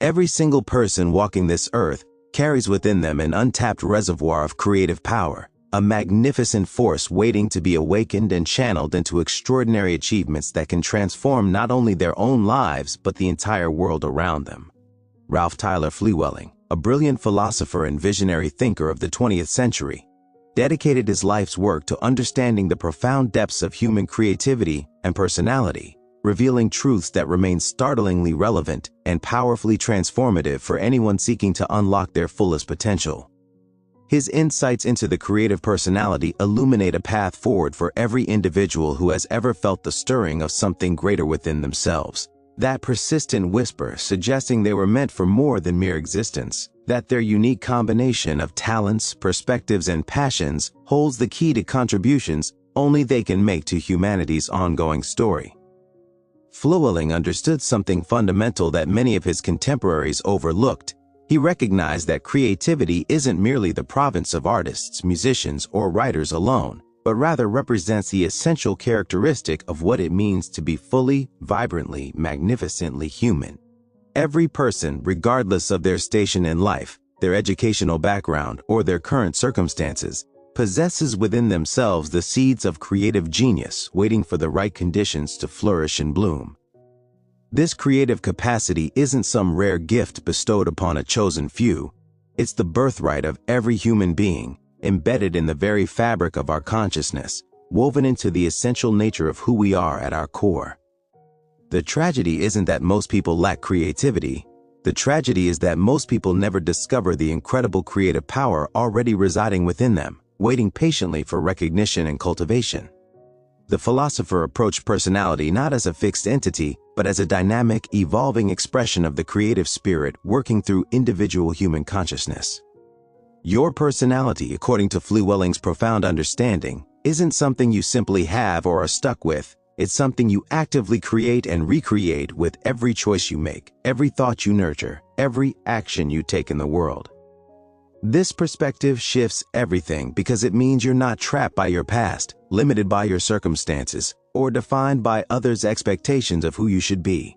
Every single person walking this earth carries within them an untapped reservoir of creative power, a magnificent force waiting to be awakened and channeled into extraordinary achievements that can transform not only their own lives but the entire world around them. Tyler Flewelling, a brilliant philosopher and visionary thinker of the 20th century, dedicated his life's work to understanding the profound depths of human creativity and personality, revealing truths that remain startlingly relevant and powerfully transformative for anyone seeking to unlock their fullest potential. His insights into the creative personality illuminate a path forward for every individual who has ever felt the stirring of something greater within themselves. That persistent whisper suggesting they were meant for more than mere existence, that their unique combination of talents, perspectives, and passions holds the key to contributions only they can make to humanity's ongoing story. Flewelling understood something fundamental that many of his contemporaries overlooked. He recognized that creativity isn't merely the province of artists, musicians, or writers alone, but rather represents the essential characteristic of what it means to be fully, vibrantly, magnificently human. Every person, regardless of their station in life, their educational background, or their current circumstances, possesses within themselves the seeds of creative genius waiting for the right conditions to flourish and bloom. This creative capacity isn't some rare gift bestowed upon a chosen few. It's the birthright of every human being, embedded in the very fabric of our consciousness, woven into the essential nature of who we are at our core. The tragedy isn't that most people lack creativity. The tragedy is that most people never discover the incredible creative power already residing within them, waiting patiently for recognition and cultivation. The philosopher approached personality not as a fixed entity, but as a dynamic, evolving expression of the creative spirit working through individual human consciousness. Your personality, according to Flewelling's profound understanding, isn't something you simply have or are stuck with. It's something you actively create and recreate with every choice you make, every thought you nurture, every action you take in the world. This perspective shifts everything because it means you're not trapped by your past, limited by your circumstances, or defined by others' expectations of who you should be.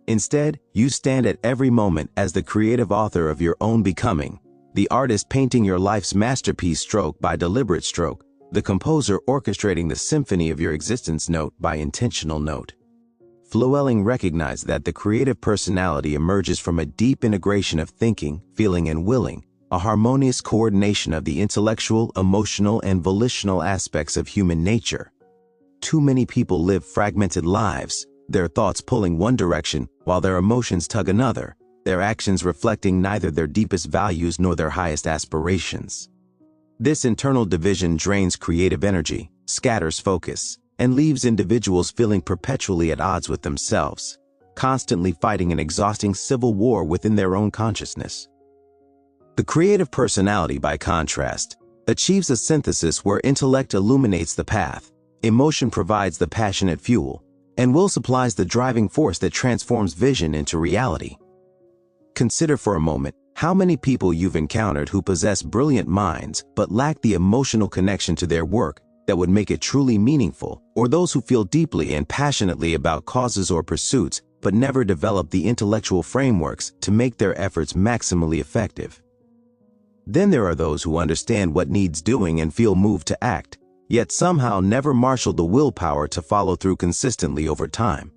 Instead, you stand at every moment as the creative author of your own becoming, the artist painting your life's masterpiece stroke by deliberate stroke, the composer orchestrating the symphony of your existence note by intentional note. Flewelling recognized that the creative personality emerges from a deep integration of thinking, feeling, and willing, a harmonious coordination of the intellectual, emotional, and volitional aspects of human nature. Too many people live fragmented lives, their thoughts pulling one direction while their emotions tug another, their actions reflecting neither their deepest values nor their highest aspirations. This internal division drains creative energy, scatters focus, and leaves individuals feeling perpetually at odds with themselves, constantly fighting an exhausting civil war within their own consciousness. The creative personality, by contrast, achieves a synthesis where intellect illuminates the path, emotion provides the passionate fuel, and will supplies the driving force that transforms vision into reality. Consider for a moment how many people you've encountered who possess brilliant minds but lack the emotional connection to their work that would make it truly meaningful, or those who feel deeply and passionately about causes or pursuits but never develop the intellectual frameworks to make their efforts maximally effective. Then there are those who understand what needs doing and feel moved to act, yet somehow never marshal the willpower to follow through consistently over time.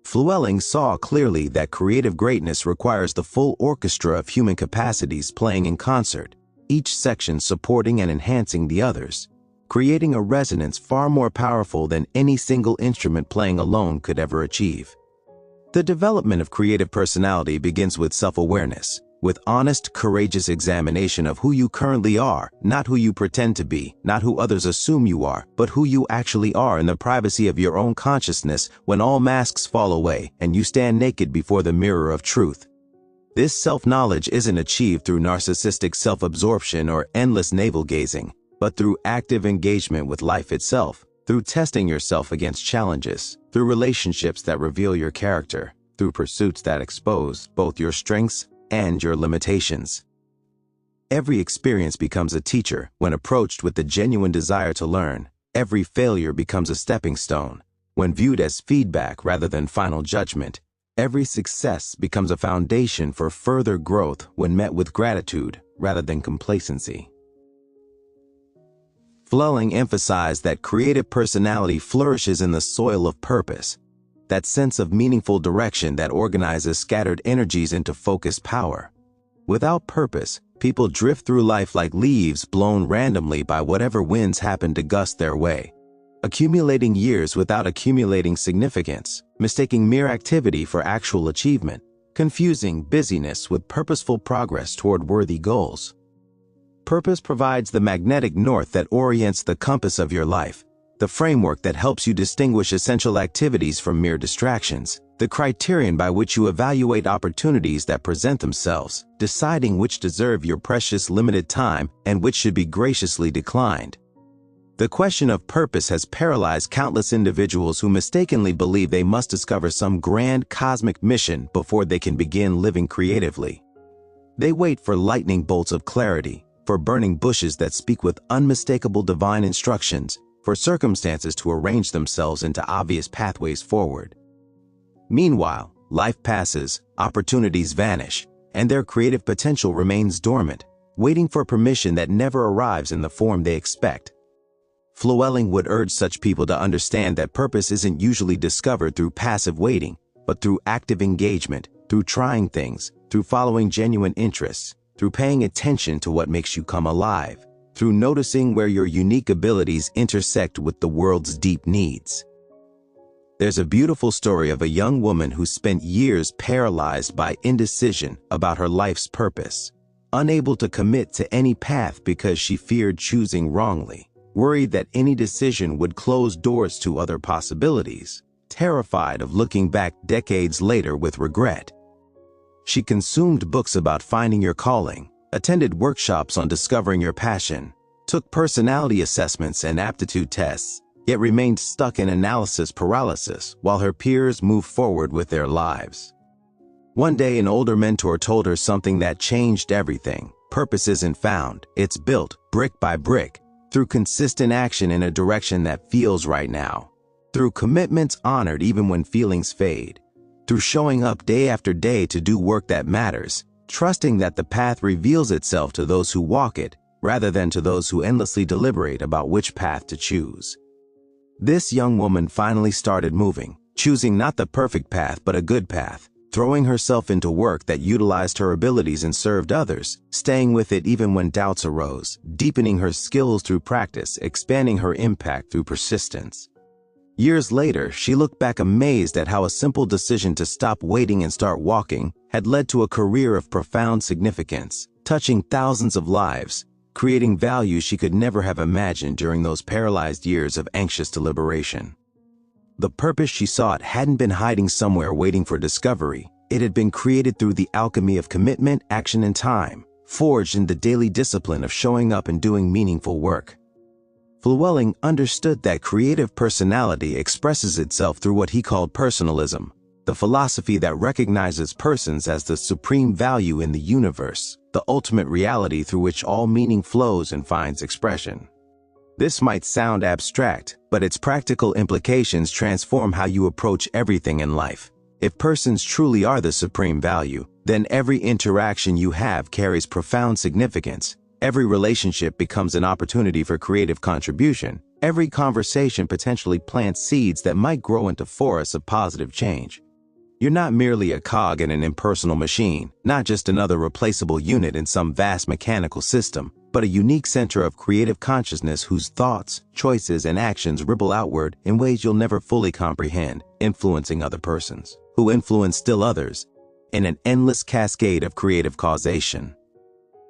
Flewelling saw clearly that creative greatness requires the full orchestra of human capacities playing in concert, each section supporting and enhancing the others, creating a resonance far more powerful than any single instrument playing alone could ever achieve. The development of creative personality begins with self-awareness, with honest, courageous examination of who you currently are, not who you pretend to be, not who others assume you are, but who you actually are in the privacy of your own consciousness when all masks fall away and you stand naked before the mirror of truth. This self-knowledge isn't achieved through narcissistic self-absorption or endless navel-gazing, but through active engagement with life itself, through testing yourself against challenges, through relationships that reveal your character, through pursuits that expose both your strengths and your limitations. Every experience becomes a teacher when approached with the genuine desire to learn. Every failure becomes a stepping stone when viewed as feedback rather than final judgment. Every success becomes a foundation for further growth when met with gratitude rather than complacency. Flewelling emphasized that creative personality flourishes in the soil of purpose, that sense of meaningful direction that organizes scattered energies into focused power. Without purpose, people drift through life like leaves blown randomly by whatever winds happen to gust their way, accumulating years without accumulating significance, mistaking mere activity for actual achievement, confusing busyness with purposeful progress toward worthy goals. Purpose provides the magnetic north that orients the compass of your life, the framework that helps you distinguish essential activities from mere distractions, the criterion by which you evaluate opportunities that present themselves, deciding which deserve your precious limited time and which should be graciously declined. The question of purpose has paralyzed countless individuals who mistakenly believe they must discover some grand cosmic mission before they can begin living creatively. They wait for lightning bolts of clarity, for burning bushes that speak with unmistakable divine instructions, for circumstances to arrange themselves into obvious pathways forward. Meanwhile, life passes, opportunities vanish, and their creative potential remains dormant, waiting for permission that never arrives in the form they expect. Flewelling would urge such people to understand that purpose isn't usually discovered through passive waiting, but through active engagement, through trying things, through following genuine interests, through paying attention to what makes you come alive, through noticing where your unique abilities intersect with the world's deep needs. There's a beautiful story of a young woman who spent years paralyzed by indecision about her life's purpose, unable to commit to any path because she feared choosing wrongly, worried that any decision would close doors to other possibilities, terrified of looking back decades later with regret. She consumed books about finding your calling, attended workshops on discovering your passion, took personality assessments and aptitude tests, yet remained stuck in analysis paralysis while her peers moved forward with their lives. One day, an older mentor told her something that changed everything. Purpose isn't found, it's built, brick by brick, through consistent action in a direction that feels right now, through commitments honored even when feelings fade, through showing up day after day to do work that matters, trusting that the path reveals itself to those who walk it, rather than to those who endlessly deliberate about which path to choose. This young woman finally started moving, choosing not the perfect path but a good path, throwing herself into work that utilized her abilities and served others, staying with it even when doubts arose, deepening her skills through practice, expanding her impact through persistence. Years later, she looked back amazed at how a simple decision to stop waiting and start walking had led to a career of profound significance, touching thousands of lives, creating value she could never have imagined during those paralyzed years of anxious deliberation. The purpose she sought hadn't been hiding somewhere waiting for discovery. It had been created through the alchemy of commitment, action, and time, forged in the daily discipline of showing up and doing meaningful work. Flewelling understood that creative personality expresses itself through what he called personalism, the philosophy that recognizes persons as the supreme value in the universe, the ultimate reality through which all meaning flows and finds expression. This might sound abstract, but its practical implications transform how you approach everything in life. If persons truly are the supreme value, then every interaction you have carries profound significance. Every relationship becomes an opportunity for creative contribution. Every conversation potentially plants seeds that might grow into forests of positive change. You're not merely a cog in an impersonal machine, not just another replaceable unit in some vast mechanical system, but a unique center of creative consciousness whose thoughts, choices, and actions ripple outward in ways you'll never fully comprehend, influencing other persons, who influence still others, in an endless cascade of creative causation.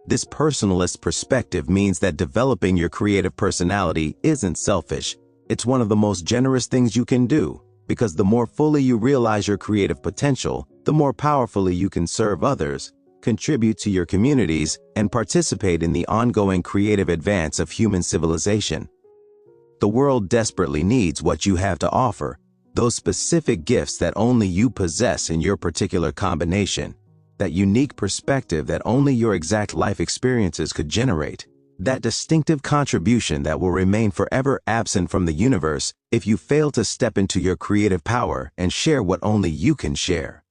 This personalist perspective means that developing your creative personality isn't selfish. It's one of the most generous things you can do, because the more fully you realize your creative potential, the more powerfully you can serve others, contribute to your communities, and participate in the ongoing creative advance of human civilization. The world desperately needs what you have to offer, those specific gifts that only you possess in your particular combination, that unique perspective that only your exact life experiences could generate, that distinctive contribution that will remain forever absent from the universe if you fail to step into your creative power and share what only you can share.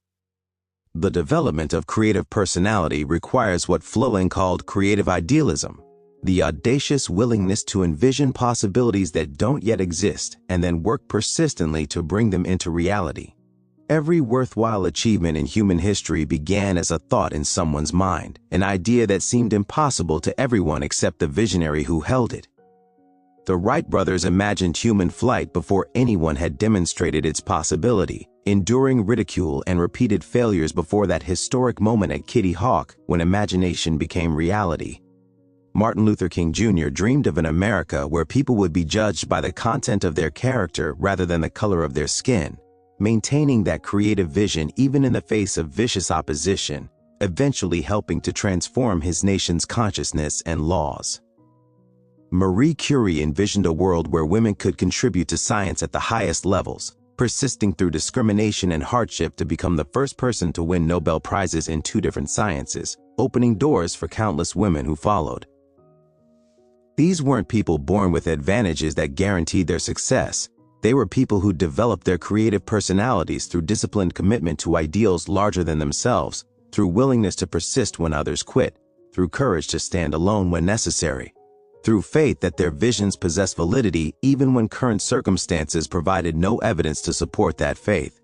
The development of creative personality requires what Flewelling called creative idealism, the audacious willingness to envision possibilities that don't yet exist and then work persistently to bring them into reality. Every worthwhile achievement in human history began as a thought in someone's mind, an idea that seemed impossible to everyone except the visionary who held it. The Wright brothers imagined human flight before anyone had demonstrated its possibility, enduring ridicule and repeated failures before that historic moment at Kitty Hawk when imagination became reality. Martin Luther King Jr. dreamed of an America where people would be judged by the content of their character rather than the color of their skin, maintaining that creative vision even in the face of vicious opposition, eventually helping to transform his nation's consciousness and laws. Marie Curie envisioned a world where women could contribute to science at the highest levels, persisting through discrimination and hardship to become the first person to win Nobel Prizes in 2 different sciences, opening doors for countless women who followed. These weren't people born with advantages that guaranteed their success. They were people who developed their creative personalities through disciplined commitment to ideals larger than themselves, through willingness to persist when others quit, through courage to stand alone when necessary, through faith that their visions possess validity even when current circumstances provided no evidence to support that faith.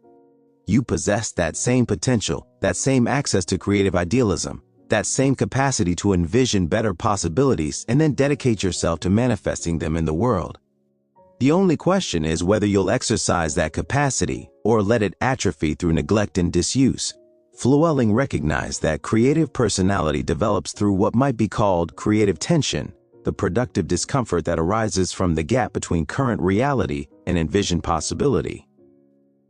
You possess that same potential, that same access to creative idealism, that same capacity to envision better possibilities and then dedicate yourself to manifesting them in the world. The only question is whether you'll exercise that capacity or let it atrophy through neglect and disuse. Flewelling recognized that creative personality develops through what might be called creative tension, the productive discomfort that arises from the gap between current reality and envisioned possibility.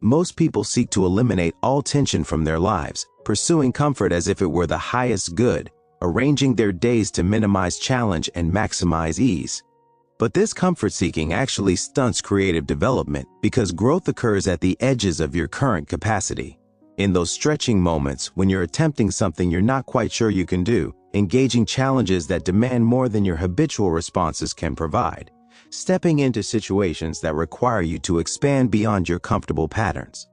Most people seek to eliminate all tension from their lives, pursuing comfort as if it were the highest good, arranging their days to minimize challenge and maximize ease. But this comfort seeking actually stunts creative development because growth occurs at the edges of your current capacity. In those stretching moments when you're attempting something you're not quite sure you can do, engaging challenges that demand more than your habitual responses can provide, stepping into situations that require you to expand beyond your comfortable patterns.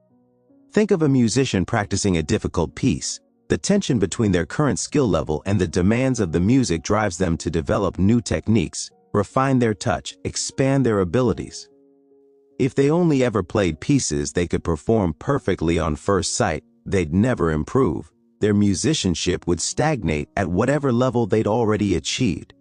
Think of a musician practicing a difficult piece. The tension between their current skill level and the demands of the music drives them to develop new techniques, refine their touch, expand their abilities. If they only ever played pieces they could perform perfectly on first sight, they'd never improve. Their musicianship would stagnate at whatever level they'd already achieved.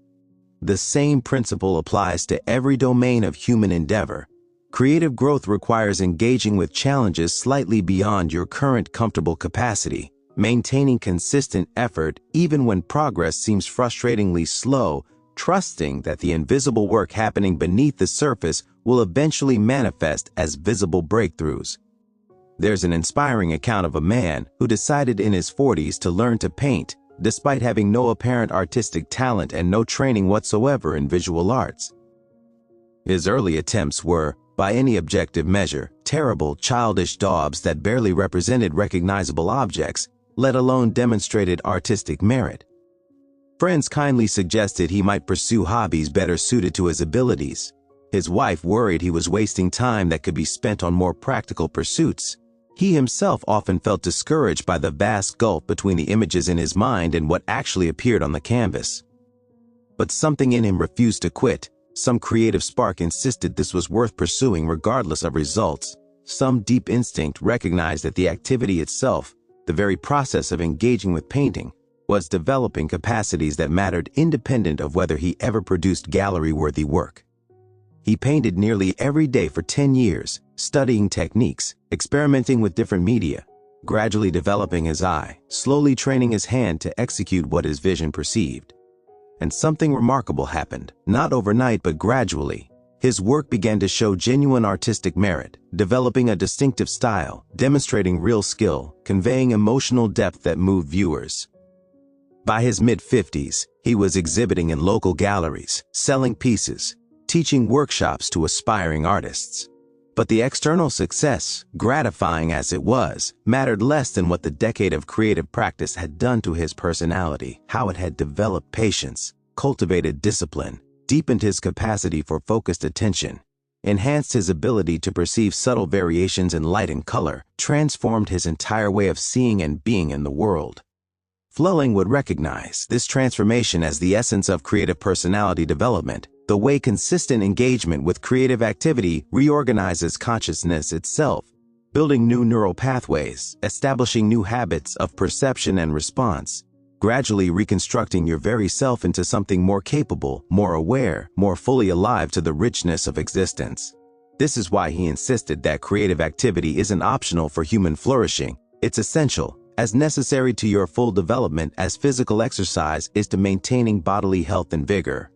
The same principle applies to every domain of human endeavor. Creative growth requires engaging with challenges slightly beyond your current comfortable capacity, maintaining consistent effort even when progress seems frustratingly slow, trusting that the invisible work happening beneath the surface will eventually manifest as visible breakthroughs. There's an inspiring account of a man who decided in his 40s to learn to paint, despite having no apparent artistic talent and no training whatsoever in visual arts. His early attempts were, by any objective measure, terrible, childish daubs that barely represented recognizable objects, let alone demonstrated artistic merit. Friends kindly suggested he might pursue hobbies better suited to his abilities. His wife worried he was wasting time that could be spent on more practical pursuits. He himself often felt discouraged by the vast gulf between the images in his mind and what actually appeared on the canvas. But something in him refused to quit. Some creative spark insisted this was worth pursuing regardless of results. Some deep instinct recognized that the activity itself, the very process of engaging with painting, was developing capacities that mattered independent of whether he ever produced gallery-worthy work. He painted nearly every day for 10 years, studying techniques, experimenting with different media, gradually developing his eye, slowly training his hand to execute what his vision perceived. And something remarkable happened, not overnight but gradually. His work began to show genuine artistic merit, developing a distinctive style, demonstrating real skill, conveying emotional depth that moved viewers. By his mid-50s, he was exhibiting in local galleries, selling pieces, teaching workshops to aspiring artists. But the external success, gratifying as it was, mattered less than what the decade of creative practice had done to his personality, how it had developed patience, cultivated discipline, deepened his capacity for focused attention. enhanced his ability to perceive subtle variations in light and color, transformed his entire way of seeing and being in the world. Flewelling would recognize this transformation as the essence of creative personality development, the way consistent engagement with creative activity reorganizes consciousness itself, building new neural pathways, establishing new habits of perception and response, gradually reconstructing your very self into something more capable, more aware, more fully alive to the richness of existence. This is why he insisted that creative activity isn't optional for human flourishing, it's essential, as necessary to your full development as physical exercise is to maintaining bodily health and vigor.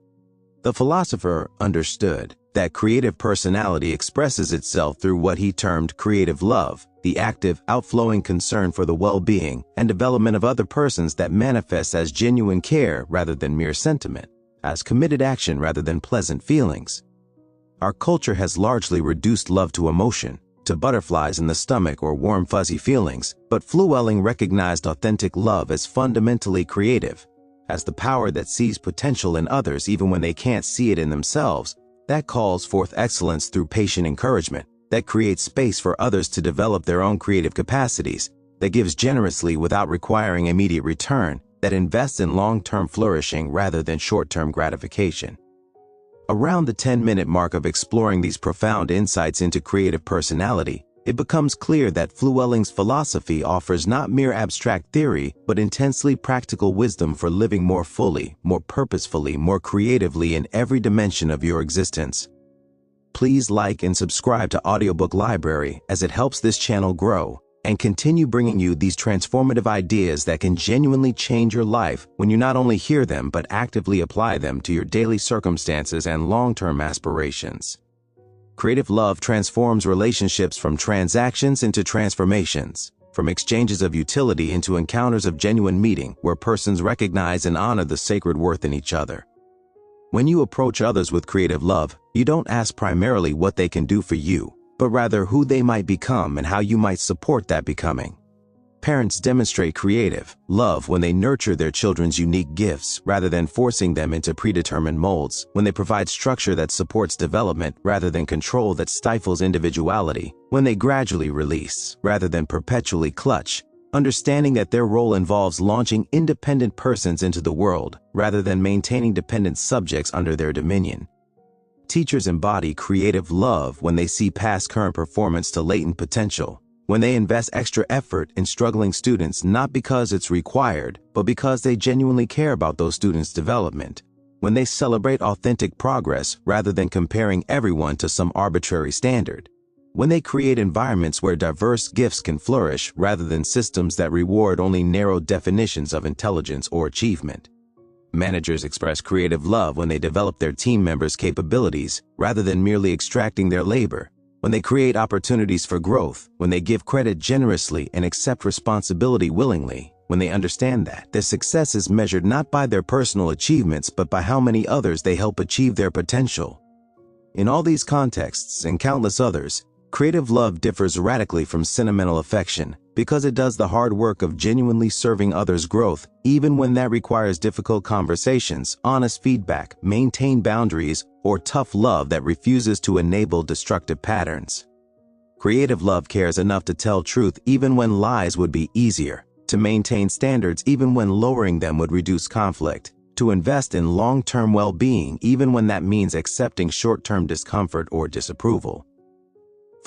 The philosopher understood that creative personality expresses itself through what he termed creative love, the active, outflowing concern for the well-being and development of other persons that manifests as genuine care rather than mere sentiment, as committed action rather than pleasant feelings. Our culture has largely reduced love to emotion, to butterflies in the stomach or warm fuzzy feelings, but Flewelling recognized authentic love as fundamentally creative, as the power that sees potential in others even when they can't see it in themselves, that calls forth excellence through patient encouragement, that creates space for others to develop their own creative capacities, that gives generously without requiring immediate return, that invests in long-term flourishing rather than short-term gratification. Around the 10-minute mark of exploring these profound insights into creative personality, it becomes clear that Flewelling's philosophy offers not mere abstract theory, but intensely practical wisdom for living more fully, more purposefully, more creatively in every dimension of your existence. Please like and subscribe to Audiobook Library as it helps this channel grow and continue bringing you these transformative ideas that can genuinely change your life when you not only hear them but actively apply them to your daily circumstances and long-term aspirations. Creative love transforms relationships from transactions into transformations, from exchanges of utility into encounters of genuine meaning where persons recognize and honor the sacred worth in each other. When you approach others with creative love, you don't ask primarily what they can do for you, but rather who they might become and how you might support that becoming. Parents demonstrate creative love when they nurture their children's unique gifts rather than forcing them into predetermined molds, when they provide structure that supports development rather than control that stifles individuality, when they gradually release rather than perpetually clutch, understanding that their role involves launching independent persons into the world rather than maintaining dependent subjects under their dominion. Teachers embody creative love when they see past current performance to latent potential, when they invest extra effort in struggling students not because it's required, but because they genuinely care about those students' development, when they celebrate authentic progress rather than comparing everyone to some arbitrary standard, when they create environments where diverse gifts can flourish rather than systems that reward only narrow definitions of intelligence or achievement. Managers express creative love when they develop their team members' capabilities rather than merely extracting their labor, when they create opportunities for growth, when they give credit generously and accept responsibility willingly, when they understand that their success is measured not by their personal achievements but by how many others they help achieve their potential. In all these contexts and countless others, creative love differs radically from sentimental affection because it does the hard work of genuinely serving others' growth, even when that requires difficult conversations, honest feedback, maintained boundaries, or tough love that refuses to enable destructive patterns. Creative love cares enough to tell truth even when lies would be easier, to maintain standards even when lowering them would reduce conflict, to invest in long-term well-being even when that means accepting short-term discomfort or disapproval.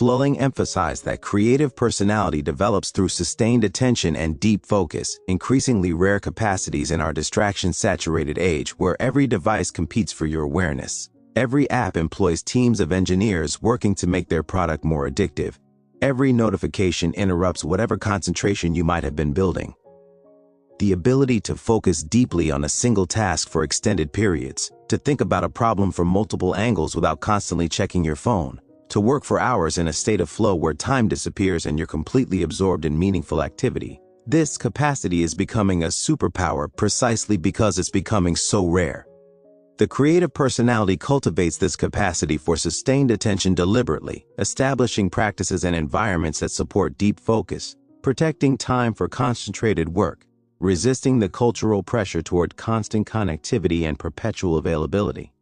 Flewelling emphasized that creative personality develops through sustained attention and deep focus, increasingly rare capacities in our distraction-saturated age where every device competes for your awareness. Every app employs teams of engineers working to make their product more addictive. Every notification interrupts whatever concentration you might have been building. The ability to focus deeply on a single task for extended periods, to think about a problem from multiple angles without constantly checking your phone, to work for hours in a state of flow where time disappears and you're completely absorbed in meaningful activity. This capacity is becoming a superpower precisely because it's becoming so rare. The creative personality cultivates this capacity for sustained attention deliberately, establishing practices and environments that support deep focus, protecting time for concentrated work, resisting the cultural pressure toward constant connectivity and perpetual availability.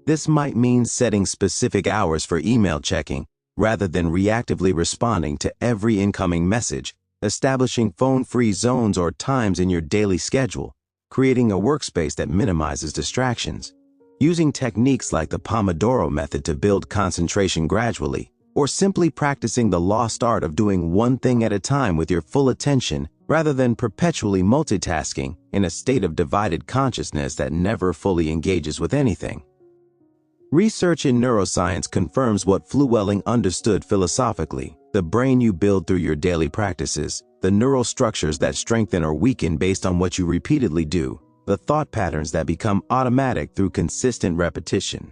This might mean setting specific hours for email checking, rather than reactively responding to every incoming message, establishing phone-free zones or times in your daily schedule, creating a workspace that minimizes distractions, using techniques like the Pomodoro method to build concentration gradually, or simply practicing the lost art of doing one thing at a time with your full attention rather than perpetually multitasking in a state of divided consciousness that never fully engages with anything. Research in neuroscience confirms what Flewelling understood philosophically: the brain you build through your daily practices, the neural structures that strengthen or weaken based on what you repeatedly do, the thought patterns that become automatic through consistent repetition.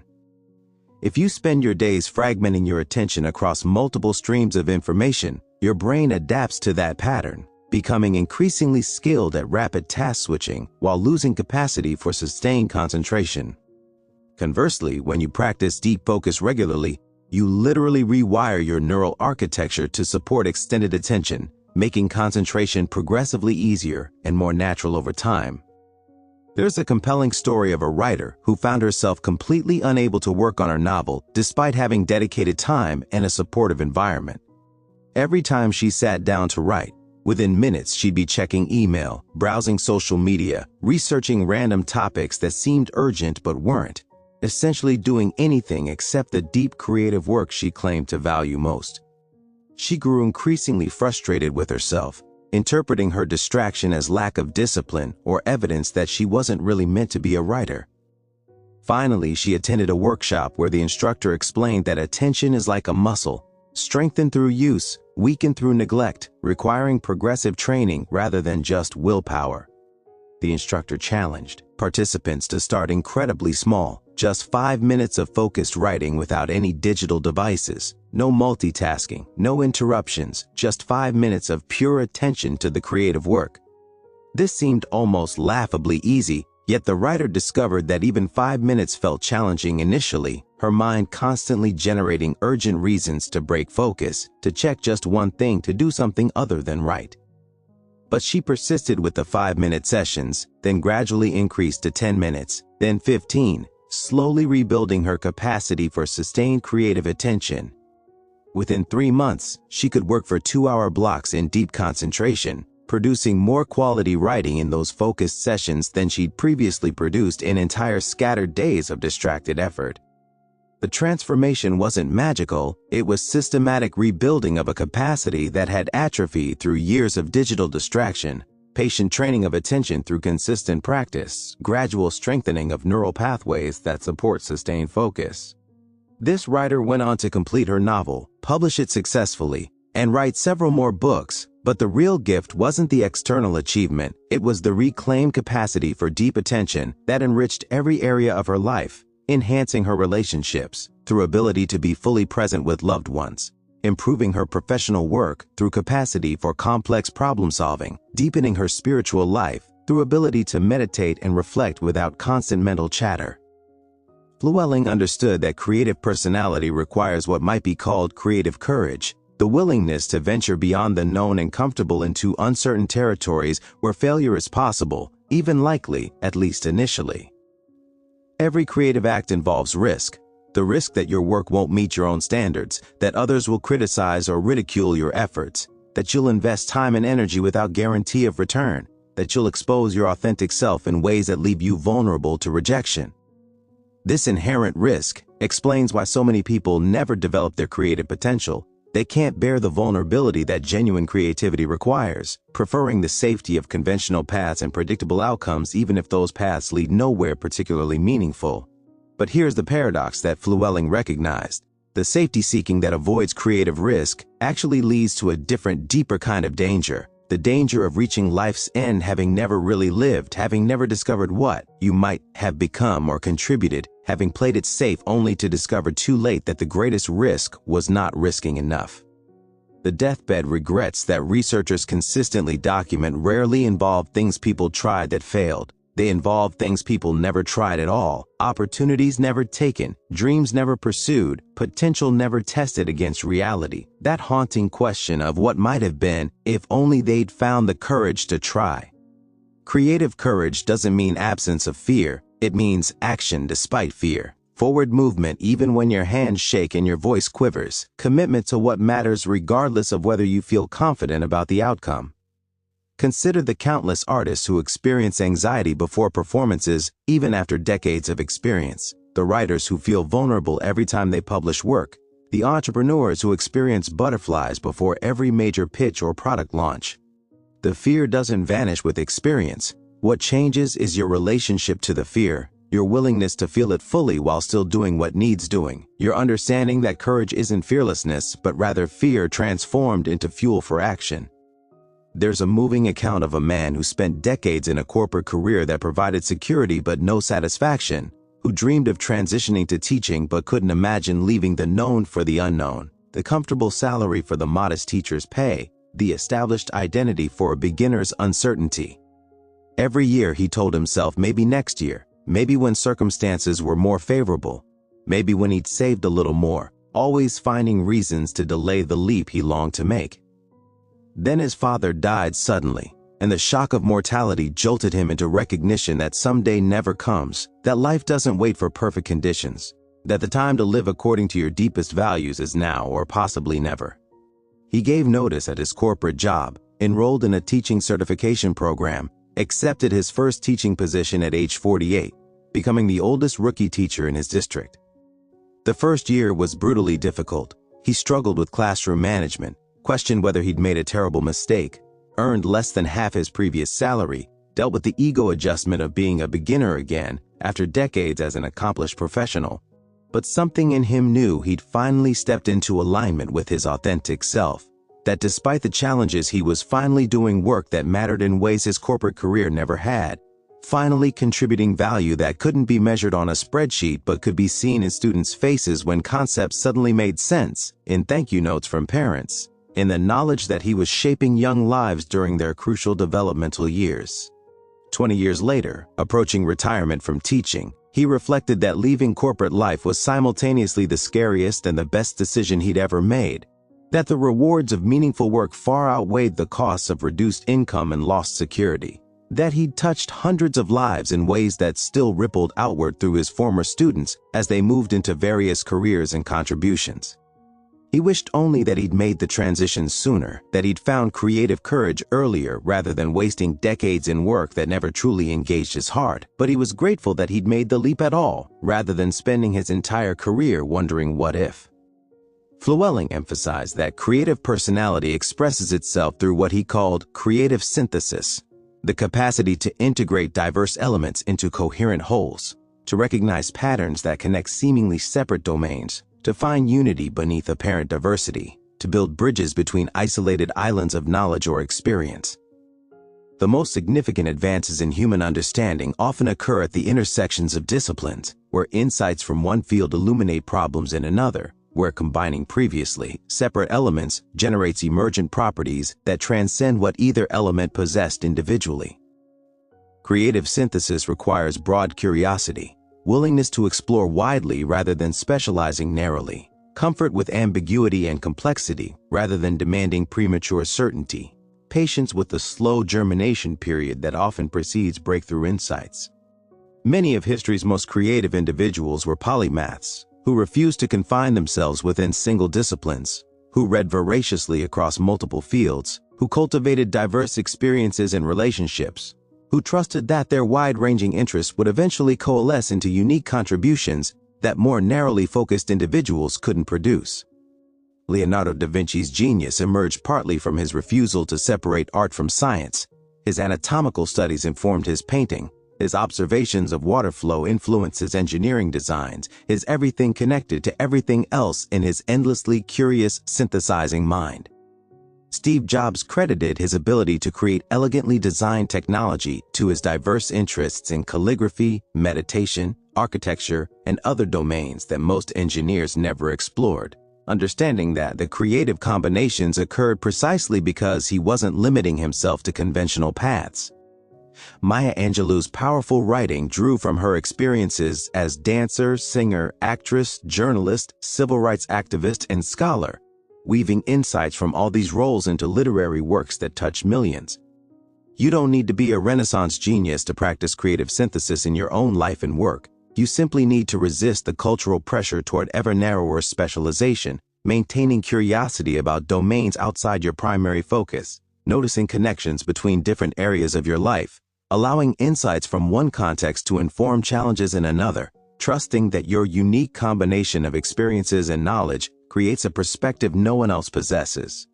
If you spend your days fragmenting your attention across multiple streams of information, your brain adapts to that pattern, becoming increasingly skilled at rapid task switching while losing capacity for sustained concentration. Conversely, when you practice deep focus regularly, you literally rewire your neural architecture to support extended attention, making concentration progressively easier and more natural over time. There's a compelling story of a writer who found herself completely unable to work on her novel despite having dedicated time and a supportive environment. Every time she sat down to write, within minutes she'd be checking email, browsing social media, researching random topics that seemed urgent but weren't, essentially doing anything except the deep creative work she claimed to value most. She grew increasingly frustrated with herself, interpreting her distraction as lack of discipline or evidence that she wasn't really meant to be a writer. Finally, she attended a workshop where the instructor explained that attention is like a muscle, strengthened through use, weakened through neglect, requiring progressive training rather than just willpower. The instructor challenged participants to start incredibly small, just 5 minutes of focused writing without any digital devices, no multitasking, no interruptions, just 5 minutes of pure attention to the creative work. This seemed almost laughably easy, yet the writer discovered that even 5 minutes felt challenging initially, her mind constantly generating urgent reasons to break focus, to check just one thing, to do something other than write. But she persisted with the 5-minute sessions, then gradually increased to 10 minutes, then 15, slowly rebuilding her capacity for sustained creative attention. Within 3 months, she could work for 2-hour blocks in deep concentration, producing more quality writing in those focused sessions than she'd previously produced in entire scattered days of distracted effort. The transformation wasn't magical, it was systematic rebuilding of a capacity that had atrophied through years of digital distraction, patient training of attention through consistent practice, gradual strengthening of neural pathways that support sustained focus. This writer went on to complete her novel, publish it successfully, and write several more books, but the real gift wasn't the external achievement, it was the reclaimed capacity for deep attention that enriched every area of her life, enhancing her relationships through ability to be fully present with loved ones, improving her professional work through capacity for complex problem solving, deepening her spiritual life through ability to meditate and reflect without constant mental chatter. Flewelling understood that creative personality requires what might be called creative courage, the willingness to venture beyond the known and comfortable into uncertain territories where failure is possible, even likely, at least initially. Every creative act involves risk. The risk that your work won't meet your own standards, that others will criticize or ridicule your efforts, that you'll invest time and energy without guarantee of return, that you'll expose your authentic self in ways that leave you vulnerable to rejection. This inherent risk explains why so many people never develop their creative potential. They can't bear the vulnerability that genuine creativity requires, preferring the safety of conventional paths and predictable outcomes even if those paths lead nowhere particularly meaningful. But here's the paradox that Flewelling recognized. The safety seeking that avoids creative risk actually leads to a different, deeper kind of danger. The danger of reaching life's end having never really lived, having never discovered what you might have become or contributed, having played it safe only to discover too late that the greatest risk was not risking enough. The deathbed regrets that researchers consistently document rarely involve things people tried that failed. They involve things people never tried at all, opportunities never taken, dreams never pursued, potential never tested against reality. That haunting question of what might have been if only they'd found the courage to try. Creative courage doesn't mean absence of fear, it means action despite fear. Forward movement even when your hands shake and your voice quivers. Commitment to what matters regardless of whether you feel confident about the outcome. Consider the countless artists who experience anxiety before performances, even after decades of experience. The writers who feel vulnerable every time they publish work. The entrepreneurs who experience butterflies before every major pitch or product launch. The fear doesn't vanish with experience. What changes is your relationship to the fear, your willingness to feel it fully while still doing what needs doing, your understanding that courage isn't fearlessness but rather fear transformed into fuel for action. There's a moving account of a man who spent decades in a corporate career that provided security but no satisfaction, who dreamed of transitioning to teaching but couldn't imagine leaving the known for the unknown, the comfortable salary for the modest teacher's pay, the established identity for a beginner's uncertainty. Every year he told himself maybe next year, maybe when circumstances were more favorable, maybe when he'd saved a little more, always finding reasons to delay the leap he longed to make. Then his father died suddenly, and the shock of mortality jolted him into recognition that someday never comes, that life doesn't wait for perfect conditions, that the time to live according to your deepest values is now or possibly never. He gave notice at his corporate job, enrolled in a teaching certification program, accepted his first teaching position at age 48, becoming the oldest rookie teacher in his district. The first year was brutally difficult. He struggled with classroom management, questioned whether he'd made a terrible mistake, earned less than half his previous salary, dealt with the ego adjustment of being a beginner again after decades as an accomplished professional. But something in him knew he'd finally stepped into alignment with his authentic self, that despite the challenges he was finally doing work that mattered in ways his corporate career never had, finally contributing value that couldn't be measured on a spreadsheet but could be seen in students' faces when concepts suddenly made sense, in thank you notes from parents, in the knowledge that he was shaping young lives during their crucial developmental years. 20 years later, approaching retirement from teaching, he reflected that leaving corporate life was simultaneously the scariest and the best decision he'd ever made, that the rewards of meaningful work far outweighed the costs of reduced income and lost security, that he'd touched hundreds of lives in ways that still rippled outward through his former students as they moved into various careers and contributions. He wished only that he'd made the transition sooner, that he'd found creative courage earlier rather than wasting decades in work that never truly engaged his heart. But he was grateful that he'd made the leap at all, rather than spending his entire career wondering what if. Flewelling emphasized that creative personality expresses itself through what he called creative synthesis, the capacity to integrate diverse elements into coherent wholes, to recognize patterns that connect seemingly separate domains, to find unity beneath apparent diversity, to build bridges between isolated islands of knowledge or experience. The most significant advances in human understanding often occur at the intersections of disciplines, where insights from one field illuminate problems in another, where combining previously separate elements generates emergent properties that transcend what either element possessed individually. Creative synthesis requires broad curiosity, willingness to explore widely rather than specializing narrowly, comfort with ambiguity and complexity rather than demanding premature certainty, patience with the slow germination period that often precedes breakthrough insights. Many of history's most creative individuals were polymaths, who refused to confine themselves within single disciplines, who read voraciously across multiple fields, who cultivated diverse experiences and relationships, who trusted that their wide-ranging interests would eventually coalesce into unique contributions that more narrowly focused individuals couldn't produce. Leonardo da Vinci's genius emerged partly from his refusal to separate art from science. His anatomical studies informed his painting, his observations of water flow influenced his engineering designs, his everything connected to everything else in his endlessly curious, synthesizing mind. Steve Jobs credited his ability to create elegantly designed technology to his diverse interests in calligraphy, meditation, architecture, and other domains that most engineers never explored, understanding that the creative combinations occurred precisely because he wasn't limiting himself to conventional paths. Maya Angelou's powerful writing drew from her experiences as dancer, singer, actress, journalist, civil rights activist, and scholar, weaving insights from all these roles into literary works that touch millions. You don't need to be a Renaissance genius to practice creative synthesis in your own life and work. You simply need to resist the cultural pressure toward ever narrower specialization, maintaining curiosity about domains outside your primary focus, noticing connections between different areas of your life, allowing insights from one context to inform challenges in another, trusting that your unique combination of experiences and knowledge creates a perspective no one else possesses.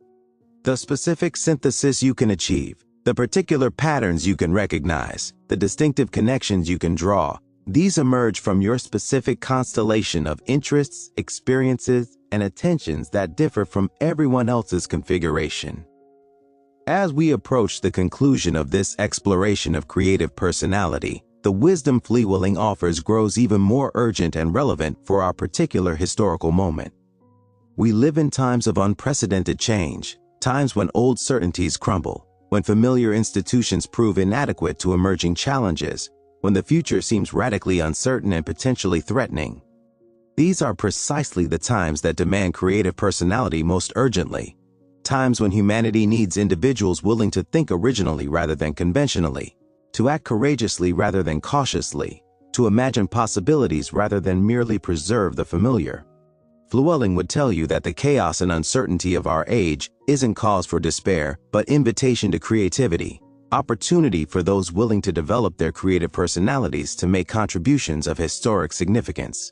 The specific synthesis you can achieve, the particular patterns you can recognize, the distinctive connections you can draw, these emerge from your specific constellation of interests, experiences, and attentions that differ from everyone else's configuration. As we approach the conclusion of this exploration of creative personality, the wisdom Flewelling offers grows even more urgent and relevant for our particular historical moment. We live in times of unprecedented change, times when old certainties crumble, when familiar institutions prove inadequate to emerging challenges, when the future seems radically uncertain and potentially threatening. These are precisely the times that demand creative personality most urgently. Times when humanity needs individuals willing to think originally rather than conventionally, to act courageously rather than cautiously, to imagine possibilities rather than merely preserve the familiar. Flewelling would tell you that the chaos and uncertainty of our age isn't cause for despair, but invitation to creativity, opportunity for those willing to develop their creative personalities to make contributions of historic significance.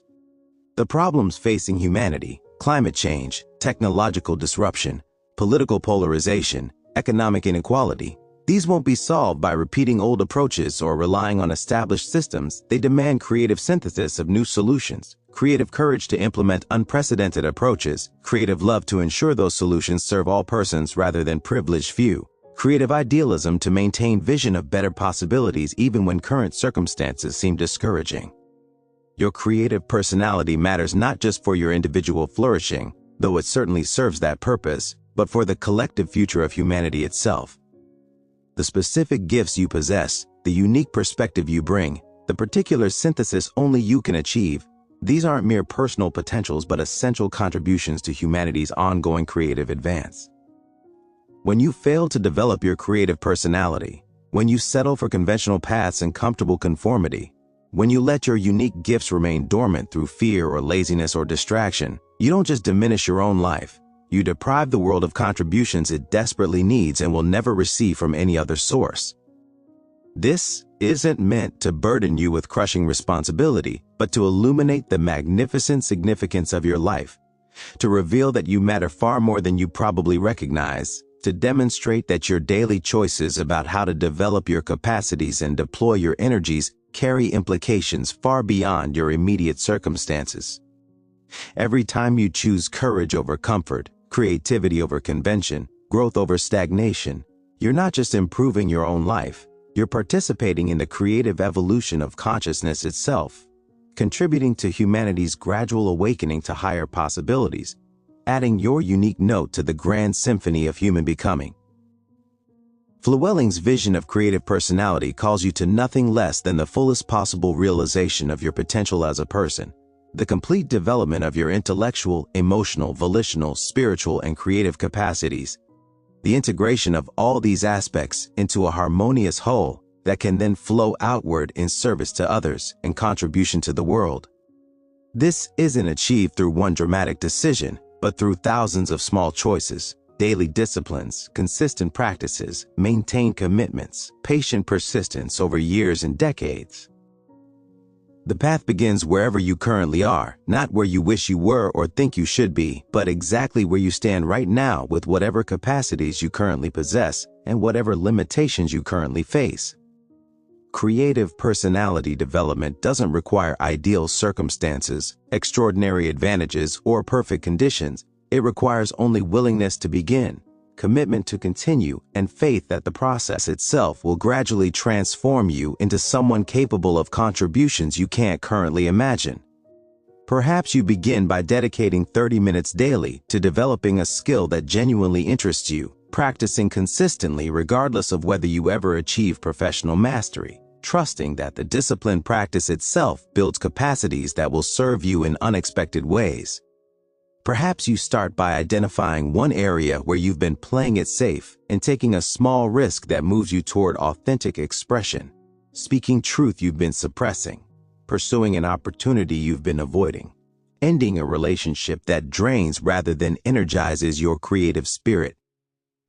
The problems facing humanity, climate change, technological disruption, political polarization, economic inequality, these won't be solved by repeating old approaches or relying on established systems. They demand creative synthesis of new solutions, creative courage to implement unprecedented approaches, creative love to ensure those solutions serve all persons rather than privileged few, creative idealism to maintain vision of better possibilities even when current circumstances seem discouraging. Your creative personality matters not just for your individual flourishing, though it certainly serves that purpose, but for the collective future of humanity itself. The specific gifts you possess, the unique perspective you bring, the particular synthesis only you can achieve, these aren't mere personal potentials but essential contributions to humanity's ongoing creative advance. When you fail to develop your creative personality, when you settle for conventional paths and comfortable conformity, when you let your unique gifts remain dormant through fear or laziness or distraction, you don't just diminish your own life, you deprive the world of contributions it desperately needs and will never receive from any other source. This isn't meant to burden you with crushing responsibility, but to illuminate the magnificent significance of your life, to reveal that you matter far more than you probably recognize, to demonstrate that your daily choices about how to develop your capacities and deploy your energies carry implications far beyond your immediate circumstances. Every time you choose courage over comfort, creativity over convention, growth over stagnation, you're not just improving your own life, you're participating in the creative evolution of consciousness itself, contributing to humanity's gradual awakening to higher possibilities, adding your unique note to the grand symphony of human becoming. Flewelling's vision of creative personality calls you to nothing less than the fullest possible realization of your potential as a person, the complete development of your intellectual, emotional, volitional, spiritual, and creative capacities, the integration of all these aspects into a harmonious whole that can then flow outward in service to others and contribution to the world. This isn't achieved through one dramatic decision, but through thousands of small choices, daily disciplines, consistent practices, maintained commitments, patient persistence over years and decades. The path begins wherever you currently are, not where you wish you were or think you should be, but exactly where you stand right now with whatever capacities you currently possess and whatever limitations you currently face. Creative personality development doesn't require ideal circumstances, extraordinary advantages, or perfect conditions. It requires only willingness to begin, commitment to continue, and faith that the process itself will gradually transform you into someone capable of contributions you can't currently imagine. Perhaps you begin by dedicating 30 minutes daily to developing a skill that genuinely interests you, practicing consistently regardless of whether you ever achieve professional mastery, trusting that the disciplined practice itself builds capacities that will serve you in unexpected ways. Perhaps you start by identifying one area where you've been playing it safe and taking a small risk that moves you toward authentic expression, speaking truth you've been suppressing, pursuing an opportunity you've been avoiding, ending a relationship that drains rather than energizes your creative spirit.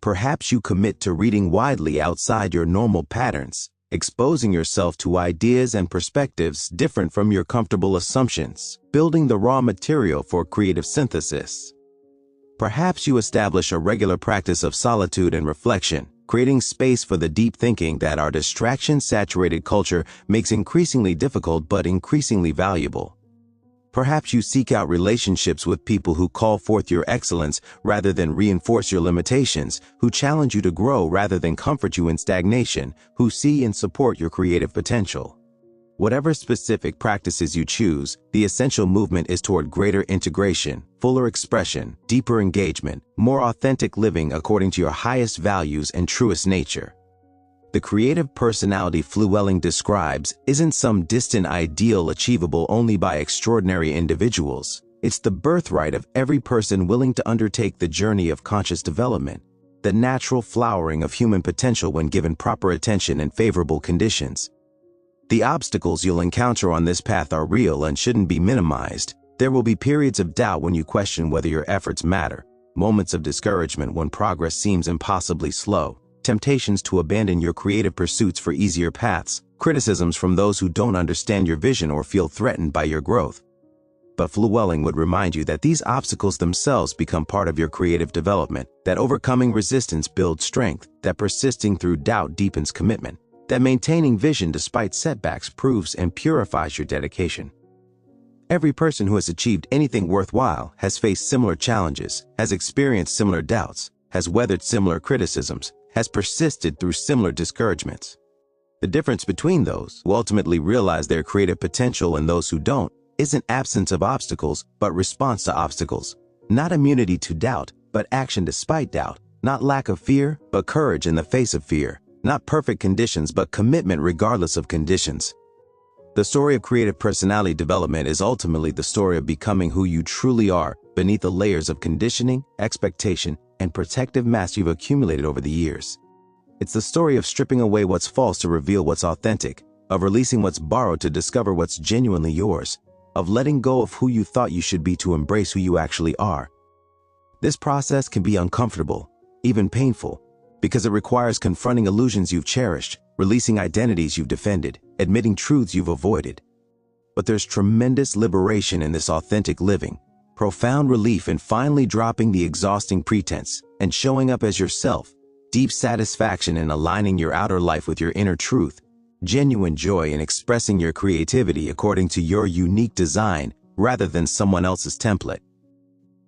Perhaps you commit to reading widely outside your normal patterns, exposing yourself to ideas and perspectives different from your comfortable assumptions, building the raw material for creative synthesis. Perhaps you establish a regular practice of solitude and reflection, creating space for the deep thinking that our distraction-saturated culture makes increasingly difficult but increasingly valuable. Perhaps you seek out relationships with people who call forth your excellence rather than reinforce your limitations, who challenge you to grow rather than comfort you in stagnation, who see and support your creative potential. Whatever specific practices you choose, the essential movement is toward greater integration, fuller expression, deeper engagement, more authentic living according to your highest values and truest nature. The creative personality Flewelling describes isn't some distant ideal achievable only by extraordinary individuals. It's the birthright of every person willing to undertake the journey of conscious development, the natural flowering of human potential when given proper attention and favorable conditions. The obstacles you'll encounter on this path are real and shouldn't be minimized. There will be periods of doubt when you question whether your efforts matter, moments of discouragement when progress seems impossibly slow, temptations to abandon your creative pursuits for easier paths, criticisms from those who don't understand your vision or feel threatened by your growth. But Flewelling would remind you that these obstacles themselves become part of your creative development, that overcoming resistance builds strength, that persisting through doubt deepens commitment, that maintaining vision despite setbacks proves and purifies your dedication. Every person who has achieved anything worthwhile has faced similar challenges, has experienced similar doubts, has weathered similar criticisms, has persisted through similar discouragements. The difference between those who ultimately realize their creative potential and those who don't isn't absence of obstacles, but response to obstacles. Not immunity to doubt, but action despite doubt. Not lack of fear, but courage in the face of fear. Not perfect conditions, but commitment regardless of conditions. The story of creative personality development is ultimately the story of becoming who you truly are beneath the layers of conditioning, expectation, and protective mass you've accumulated over the years. It's the story of stripping away what's false to reveal what's authentic, of releasing what's borrowed to discover what's genuinely yours, of letting go of who you thought you should be to embrace who you actually are. This process can be uncomfortable, even painful, because it requires confronting illusions you've cherished, releasing identities you've defended, admitting truths you've avoided. But there's tremendous liberation in this authentic living, profound relief in finally dropping the exhausting pretense and showing up as yourself, deep satisfaction in aligning your outer life with your inner truth, genuine joy in expressing your creativity according to your unique design rather than someone else's template.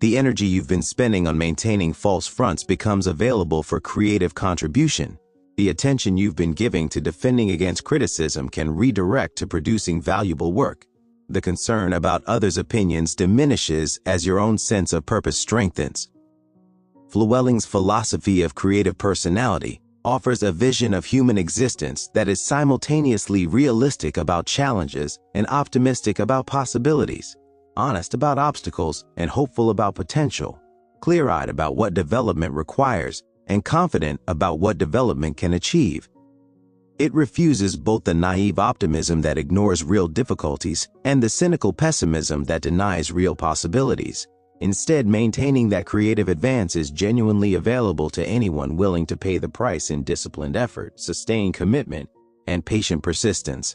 The energy you've been spending on maintaining false fronts becomes available for creative contribution. The attention you've been giving to defending against criticism can redirect to producing valuable work. The concern about others' opinions diminishes as your own sense of purpose strengthens. Flewelling's philosophy of creative personality offers a vision of human existence that is simultaneously realistic about challenges and optimistic about possibilities, honest about obstacles and hopeful about potential, clear-eyed about what development requires and confident about what development can achieve. It refuses both the naive optimism that ignores real difficulties and the cynical pessimism that denies real possibilities, instead maintaining that creative advance is genuinely available to anyone willing to pay the price in disciplined effort, sustained commitment, and patient persistence.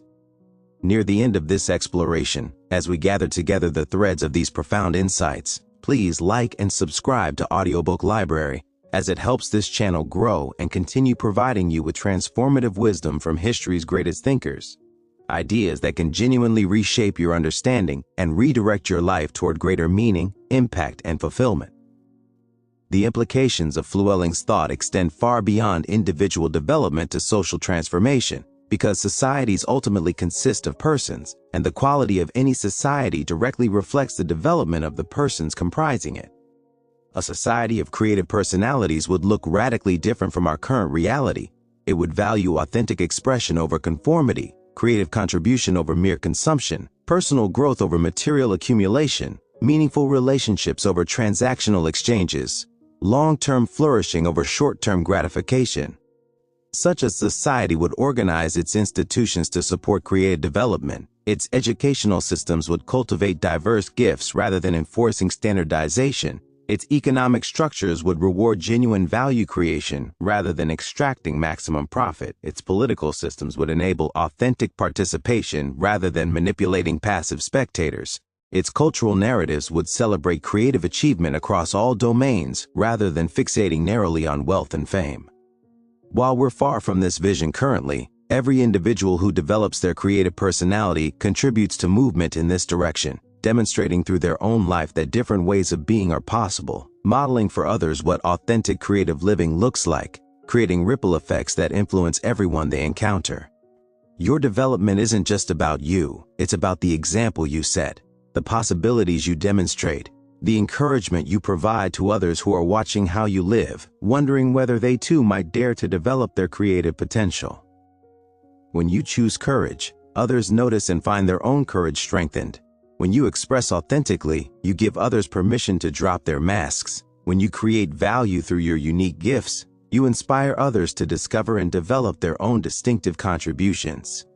Near the end of this exploration, as we gather together the threads of these profound insights, please like and subscribe to Audiobook Library, as it helps this channel grow and continue providing you with transformative wisdom from history's greatest thinkers. Ideas that can genuinely reshape your understanding and redirect your life toward greater meaning, impact, and fulfillment. The implications of Flewelling's thought extend far beyond individual development to social transformation, because societies ultimately consist of persons, and the quality of any society directly reflects the development of the persons comprising it. A society of creative personalities would look radically different from our current reality. It would value authentic expression over conformity, creative contribution over mere consumption, personal growth over material accumulation, meaningful relationships over transactional exchanges, long-term flourishing over short-term gratification. Such a society would organize its institutions to support creative development, Its educational systems would cultivate diverse gifts rather than enforcing standardization. Its economic structures would reward genuine value creation rather than extracting maximum profit. Its political systems would enable authentic participation rather than manipulating passive spectators. Its cultural narratives would celebrate creative achievement across all domains rather than fixating narrowly on wealth and fame. While we're far from this vision currently, every individual who develops their creative personality contributes to movement in this direction, demonstrating through their own life that different ways of being are possible, modeling for others what authentic creative living looks like, creating ripple effects that influence everyone they encounter. Your development isn't just about you, it's about the example you set, the possibilities you demonstrate, the encouragement you provide to others who are watching how you live, wondering whether they too might dare to develop their creative potential. When you choose courage, others notice and find their own courage strengthened. When you express authentically, you give others permission to drop their masks. When you create value through your unique gifts, you inspire others to discover and develop their own distinctive contributions.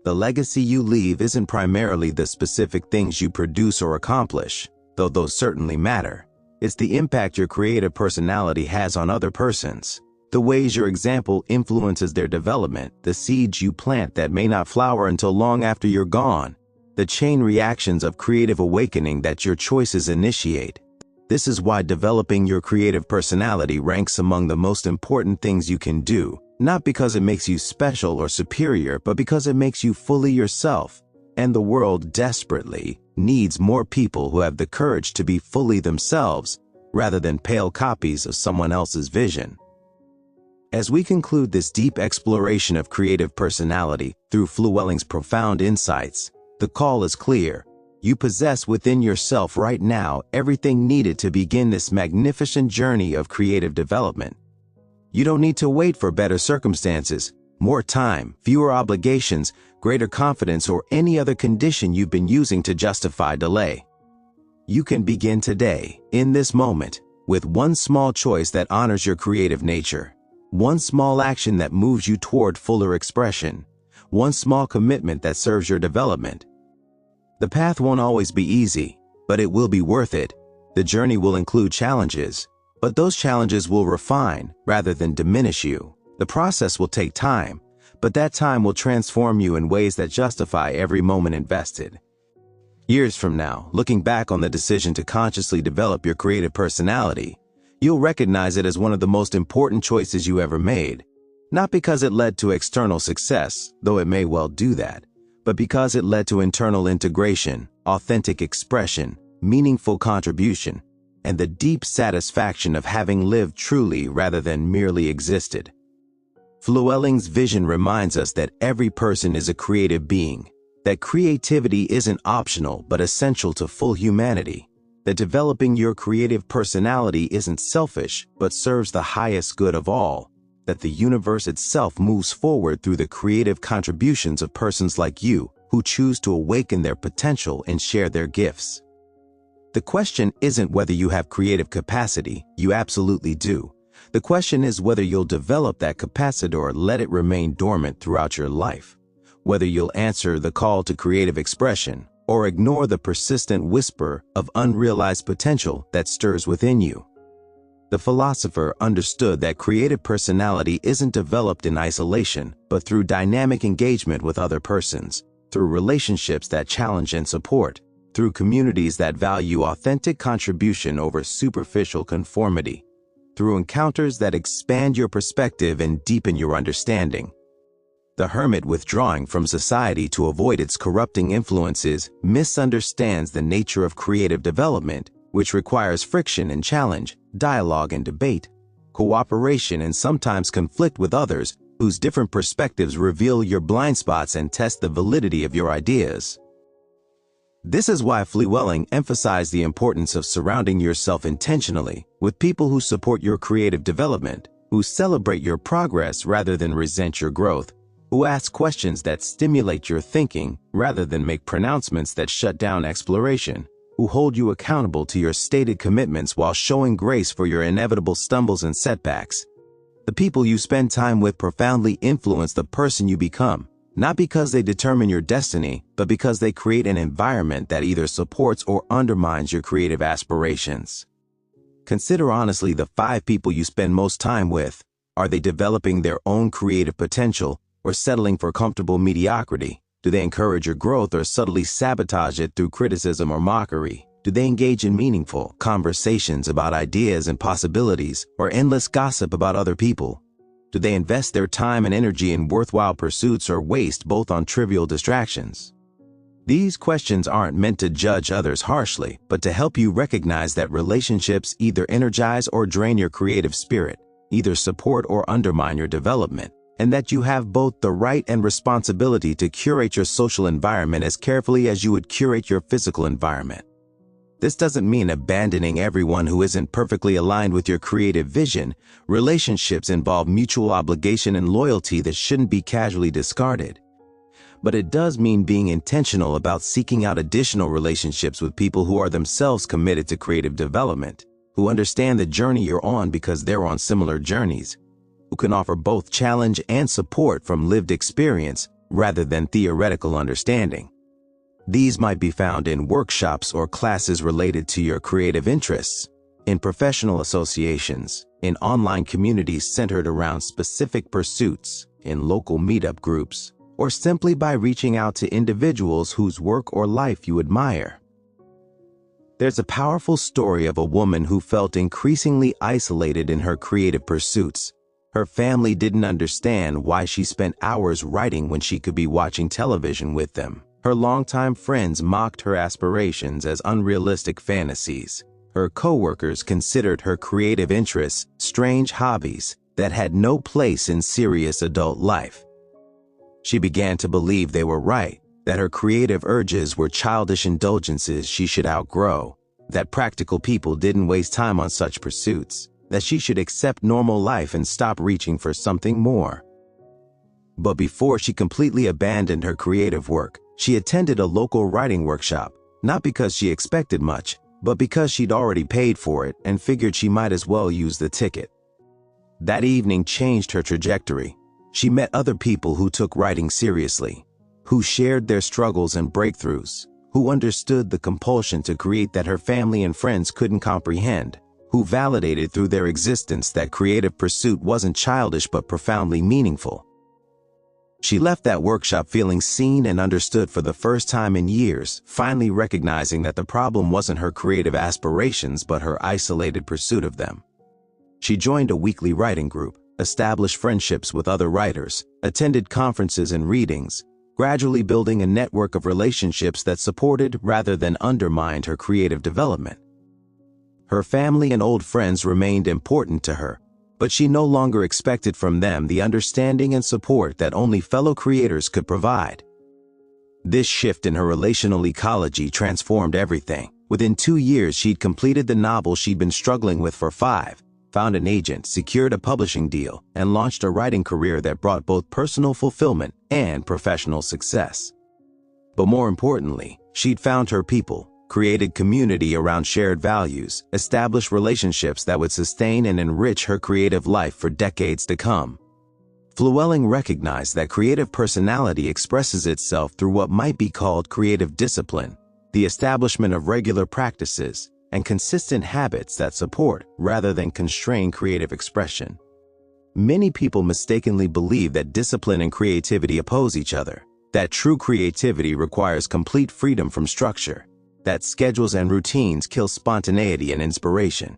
The legacy you leave isn't primarily the specific things you produce or accomplish, though those certainly matter. It's the impact your creative personality has on other persons, the ways your example influences their development, the seeds you plant that may not flower until long after you're gone, the chain reactions of creative awakening that your choices initiate. This is why developing your creative personality ranks among the most important things you can do, not because it makes you special or superior, but because it makes you fully yourself. And the world desperately needs more people who have the courage to be fully themselves, rather than pale copies of someone else's vision. As we conclude this deep exploration of creative personality through Flewelling's profound insights, the call is clear. You possess within yourself right now everything needed to begin this magnificent journey of creative development. You don't need to wait for better circumstances, more time, fewer obligations, greater confidence, or any other condition you've been using to justify delay. You can begin today, in this moment, with one small choice that honors your creative nature, one small action that moves you toward fuller expression, one small commitment that serves your development. The path won't always be easy, but it will be worth it. The journey will include challenges, but those challenges will refine rather than diminish you. The process will take time, but that time will transform you in ways that justify every moment invested. Years from now, looking back on the decision to consciously develop your creative personality, you'll recognize it as one of the most important choices you ever made. Not because it led to external success, though it may well do that, but because it led to internal integration, authentic expression, meaningful contribution, and the deep satisfaction of having lived truly rather than merely existed. Flewelling's vision reminds us that every person is a creative being, that creativity isn't optional but essential to full humanity, that developing your creative personality isn't selfish but serves the highest good of all, that the universe itself moves forward through the creative contributions of persons like you who choose to awaken their potential and share their gifts. The question isn't whether you have creative capacity, you absolutely do. The question is whether you'll develop that capacity or let it remain dormant throughout your life, whether you'll answer the call to creative expression or ignore the persistent whisper of unrealized potential that stirs within you. The philosopher understood that creative personality isn't developed in isolation, but through dynamic engagement with other persons, through relationships that challenge and support, through communities that value authentic contribution over superficial conformity, through encounters that expand your perspective and deepen your understanding. The hermit withdrawing from society to avoid its corrupting influences misunderstands the nature of creative development, which requires friction and challenge, dialogue and debate, cooperation and sometimes conflict with others whose different perspectives reveal your blind spots and test the validity of your ideas. This is why Flewelling emphasized the importance of surrounding yourself intentionally with people who support your creative development, who celebrate your progress rather than resent your growth, who ask questions that stimulate your thinking rather than make pronouncements that shut down exploration, who hold you accountable to your stated commitments while showing grace for your inevitable stumbles and setbacks. The people you spend time with profoundly influence the person you become, not because they determine your destiny, but because they create an environment that either supports or undermines your creative aspirations. Consider honestly the 5 people you spend most time with. Are they developing their own creative potential or settling for comfortable mediocrity? Do they encourage your growth or subtly sabotage it through criticism or mockery? Do they engage in meaningful conversations about ideas and possibilities or endless gossip about other people? Do they invest their time and energy in worthwhile pursuits or waste both on trivial distractions? These questions aren't meant to judge others harshly, but to help you recognize that relationships either energize or drain your creative spirit, either support or undermine your development, and that you have both the right and responsibility to curate your social environment as carefully as you would curate your physical environment. This doesn't mean abandoning everyone who isn't perfectly aligned with your creative vision. Relationships involve mutual obligation and loyalty that shouldn't be casually discarded. But it does mean being intentional about seeking out additional relationships with people who are themselves committed to creative development, who understand the journey you're on because they're on similar journeys, who can offer both challenge and support from lived experience rather than theoretical understanding. These might be found in workshops or classes related to your creative interests, in professional associations, in online communities centered around specific pursuits, in local meetup groups, or simply by reaching out to individuals whose work or life you admire. There's a powerful story of a woman who felt increasingly isolated in her creative pursuits. Her family didn't understand why she spent hours writing when she could be watching television with them. Her longtime friends mocked her aspirations as unrealistic fantasies. Her coworkers considered her creative interests strange hobbies that had no place in serious adult life. She began to believe they were right, that her creative urges were childish indulgences she should outgrow, that practical people didn't waste time on such pursuits, that she should accept normal life and stop reaching for something more. But before she completely abandoned her creative work, she attended a local writing workshop, not because she expected much, but because she'd already paid for it and figured she might as well use the ticket. That evening changed her trajectory. She met other people who took writing seriously, who shared their struggles and breakthroughs, who understood the compulsion to create that her family and friends couldn't comprehend, who validated through their existence that creative pursuit wasn't childish but profoundly meaningful. She left that workshop feeling seen and understood for the first time in years, finally recognizing that the problem wasn't her creative aspirations but her isolated pursuit of them. She joined a weekly writing group, established friendships with other writers, attended conferences and readings, gradually building a network of relationships that supported rather than undermined her creative development. Her family and old friends remained important to her, but she no longer expected from them the understanding and support that only fellow creators could provide. This shift in her relational ecology transformed everything. Within 2 years, she'd completed the novel she'd been struggling with for 5, found an agent, secured a publishing deal, and launched a writing career that brought both personal fulfillment and professional success. But more importantly, she'd found her people, created community around shared values, established relationships that would sustain and enrich her creative life for decades to come. Flewelling recognized that creative personality expresses itself through what might be called creative discipline, the establishment of regular practices and consistent habits that support rather than constrain creative expression. Many people mistakenly believe that discipline and creativity oppose each other, that true creativity requires complete freedom from structure, that schedules and routines kill spontaneity and inspiration.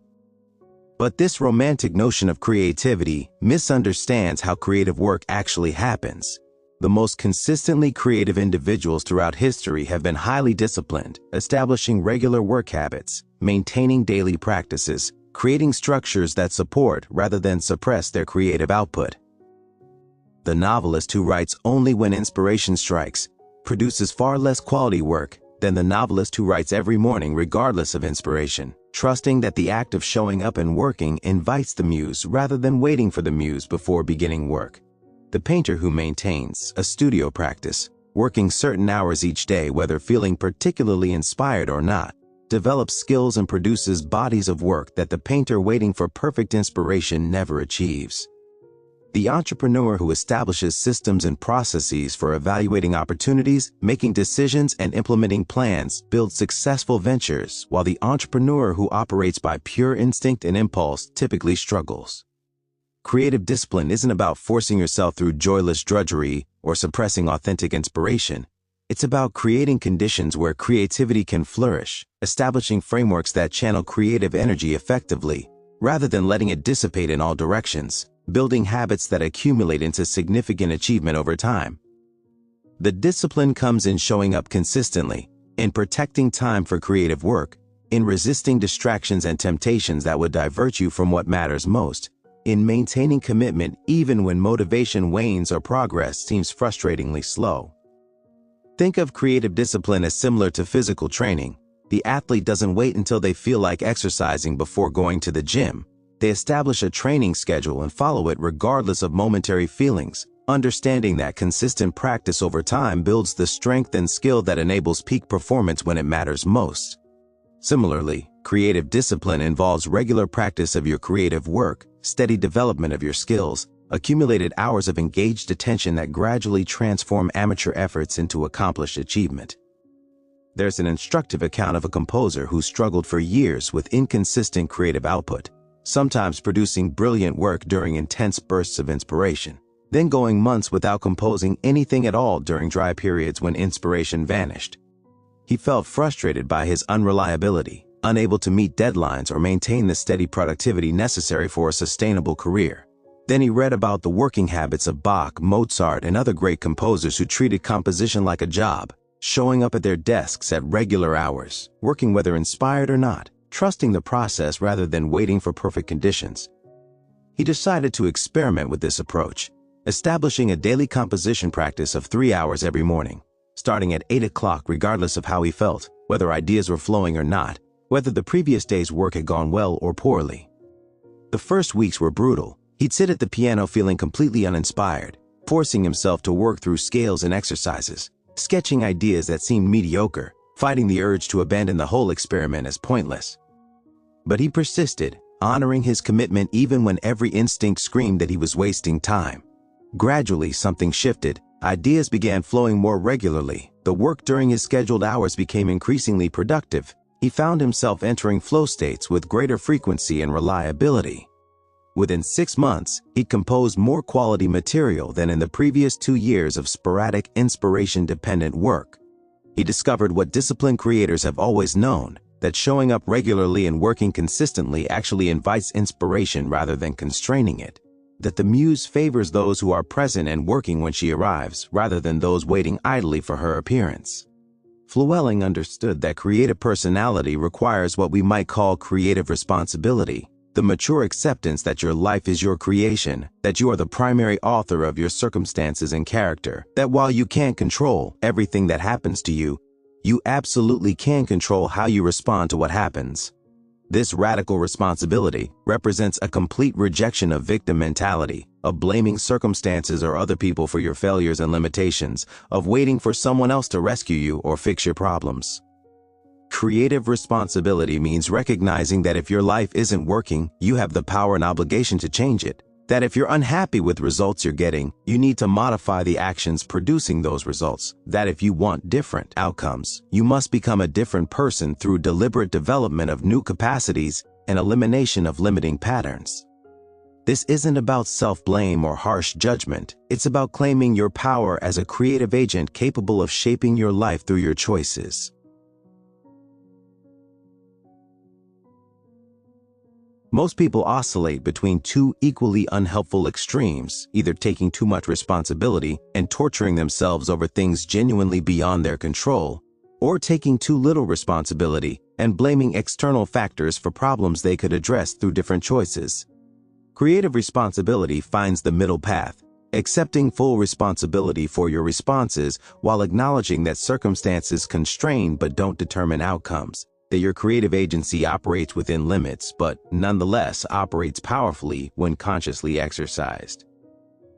But this romantic notion of creativity misunderstands how creative work actually happens. The most consistently creative individuals throughout history have been highly disciplined, establishing regular work habits, maintaining daily practices, creating structures that support rather than suppress their creative output. The novelist who writes only when inspiration strikes produces far less quality work than the novelist who writes every morning regardless of inspiration, trusting that the act of showing up and working invites the muse rather than waiting for the muse before beginning work. The painter who maintains a studio practice, working certain hours each day whether feeling particularly inspired or not, develops skills and produces bodies of work that the painter waiting for perfect inspiration never achieves. The entrepreneur who establishes systems and processes for evaluating opportunities, making decisions, and implementing plans builds successful ventures, while the entrepreneur who operates by pure instinct and impulse typically struggles. Creative discipline isn't about forcing yourself through joyless drudgery or suppressing authentic inspiration. It's about creating conditions where creativity can flourish, establishing frameworks that channel creative energy effectively, rather than letting it dissipate in all directions, building habits that accumulate into significant achievement over time. The discipline comes in showing up consistently, in protecting time for creative work, in resisting distractions and temptations that would divert you from what matters most, in maintaining commitment even when motivation wanes or progress seems frustratingly slow. Think of creative discipline as similar to physical training. The athlete doesn't wait until they feel like exercising before going to the gym. They establish a training schedule and follow it regardless of momentary feelings, understanding that consistent practice over time builds the strength and skill that enables peak performance when it matters most. Similarly, creative discipline involves regular practice of your creative work, steady development of your skills, accumulated hours of engaged attention that gradually transform amateur efforts into accomplished achievement. There's an instructive account of a composer who struggled for years with inconsistent creative output, sometimes producing brilliant work during intense bursts of inspiration, then going months without composing anything at all during dry periods when inspiration vanished. He felt frustrated by his unreliability, unable to meet deadlines or maintain the steady productivity necessary for a sustainable career. Then he read about the working habits of Bach, Mozart, and other great composers who treated composition like a job, showing up at their desks at regular hours, working whether inspired or not, trusting the process rather than waiting for perfect conditions. He decided to experiment with this approach, establishing a daily composition practice of 3 hours every morning, starting at 8 o'clock regardless of how he felt, whether ideas were flowing or not, whether the previous day's work had gone well or poorly. The first weeks were brutal. He'd sit at the piano feeling completely uninspired, forcing himself to work through scales and exercises, sketching ideas that seemed mediocre, fighting the urge to abandon the whole experiment as pointless. But he persisted, honoring his commitment even when every instinct screamed that he was wasting time. Gradually, something shifted. Ideas began flowing more regularly. The work during his scheduled hours became increasingly productive. He found himself entering flow states with greater frequency and reliability. Within 6 months, he composed more quality material than in the previous 2 years of sporadic, inspiration-dependent work. He discovered what disciplined creators have always known, that showing up regularly and working consistently actually invites inspiration rather than constraining it, that the muse favors those who are present and working when she arrives, rather than those waiting idly for her appearance. Flewelling understood that creative personality requires what we might call creative responsibility, the mature acceptance that your life is your creation, that you are the primary author of your circumstances and character, that while you can't control everything that happens to you, you absolutely can control how you respond to what happens. This radical responsibility represents a complete rejection of victim mentality, of blaming circumstances or other people for your failures and limitations, of waiting for someone else to rescue you or fix your problems. Creative responsibility means recognizing that if your life isn't working, you have the power and obligation to change it. That if you're unhappy with results you're getting, you need to modify the actions producing those results. That if you want different outcomes, you must become a different person through deliberate development of new capacities and elimination of limiting patterns. This isn't about self-blame or harsh judgment. It's about claiming your power as a creative agent capable of shaping your life through your choices. Most people oscillate between two equally unhelpful extremes, either taking too much responsibility and torturing themselves over things genuinely beyond their control, or taking too little responsibility and blaming external factors for problems they could address through different choices. Creative responsibility finds the middle path, accepting full responsibility for your responses while acknowledging that circumstances constrain but don't determine outcomes. That your creative agency operates within limits, but nonetheless operates powerfully when consciously exercised.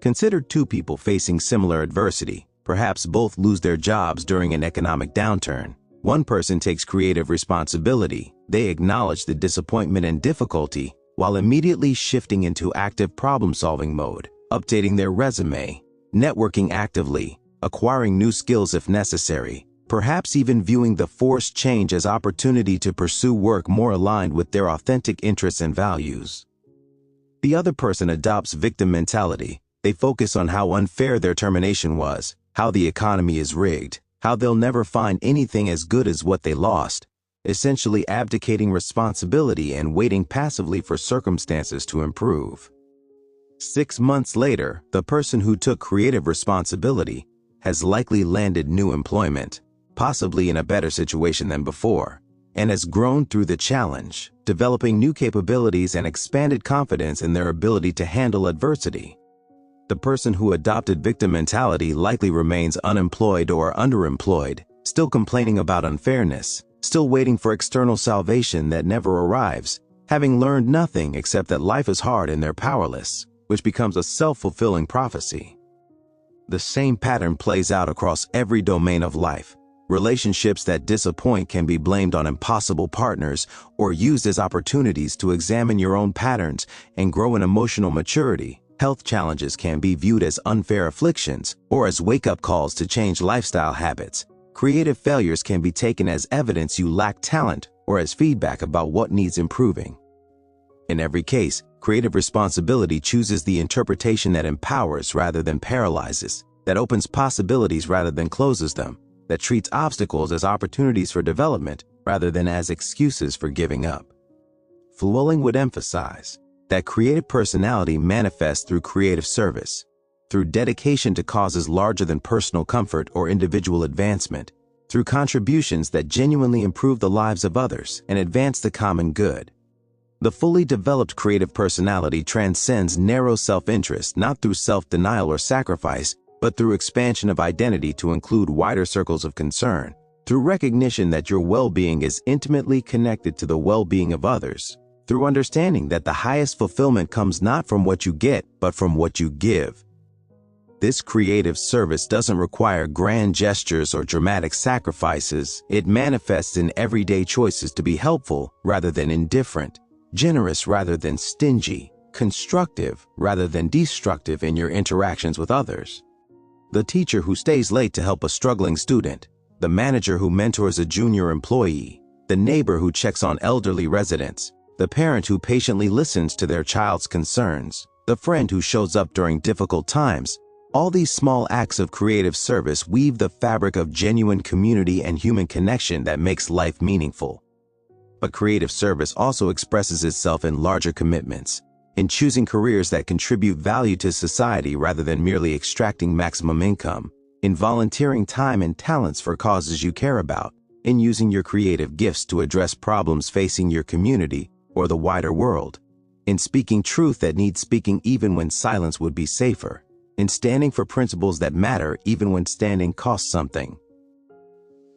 Consider two people facing similar adversity. Perhaps both lose their jobs during an economic downturn. One person takes creative responsibility. They acknowledge the disappointment and difficulty while immediately shifting into active problem-solving mode. updating their resume, networking actively, acquiring new skills if necessary, perhaps even viewing the forced change as opportunity to pursue work more aligned with their authentic interests and values. The other person adopts victim mentality. They focus on how unfair their termination was, how the economy is rigged, how they'll never find anything as good as what they lost, essentially abdicating responsibility and waiting passively for circumstances to improve. 6 months later, the person who took creative responsibility has likely landed new employment, possibly in a better situation than before, and has grown through the challenge, developing new capabilities and expanded confidence in their ability to handle adversity. The person who adopted victim mentality likely remains unemployed or underemployed, still complaining about unfairness, still waiting for external salvation that never arrives, having learned nothing except that life is hard and they're powerless, which becomes a self-fulfilling prophecy. The same pattern plays out across every domain of life. Relationships that disappoint can be blamed on impossible partners or used as opportunities to examine your own patterns and grow in emotional maturity. Health challenges can be viewed as unfair afflictions or as wake-up calls to change lifestyle habits. Creative failures can be taken as evidence you lack talent or as feedback about what needs improving. In every case, creative responsibility chooses the interpretation that empowers rather than paralyzes, that opens possibilities rather than closes them, that treats obstacles as opportunities for development rather than as excuses for giving up. Flewelling would emphasize that creative personality manifests through creative service, through dedication to causes larger than personal comfort or individual advancement, through contributions that genuinely improve the lives of others and advance the common good. The fully developed creative personality transcends narrow self-interest not through self-denial or sacrifice, but through expansion of identity to include wider circles of concern, through recognition that your well-being is intimately connected to the well-being of others, through understanding that the highest fulfillment comes not from what you get, but from what you give. This creative service doesn't require grand gestures or dramatic sacrifices. It manifests in everyday choices to be helpful rather than indifferent, generous rather than stingy, constructive rather than destructive in your interactions with others. The teacher who stays late to help a struggling student, the manager who mentors a junior employee, the neighbor who checks on elderly residents, the parent who patiently listens to their child's concerns, the friend who shows up during difficult times. All these small acts of creative service weave the fabric of genuine community and human connection that makes life meaningful. But creative service also expresses itself in larger commitments, in choosing careers that contribute value to society rather than merely extracting maximum income, in volunteering time and talents for causes you care about, in using your creative gifts to address problems facing your community or the wider world, in speaking truth that needs speaking even when silence would be safer, in standing for principles that matter even when standing costs something.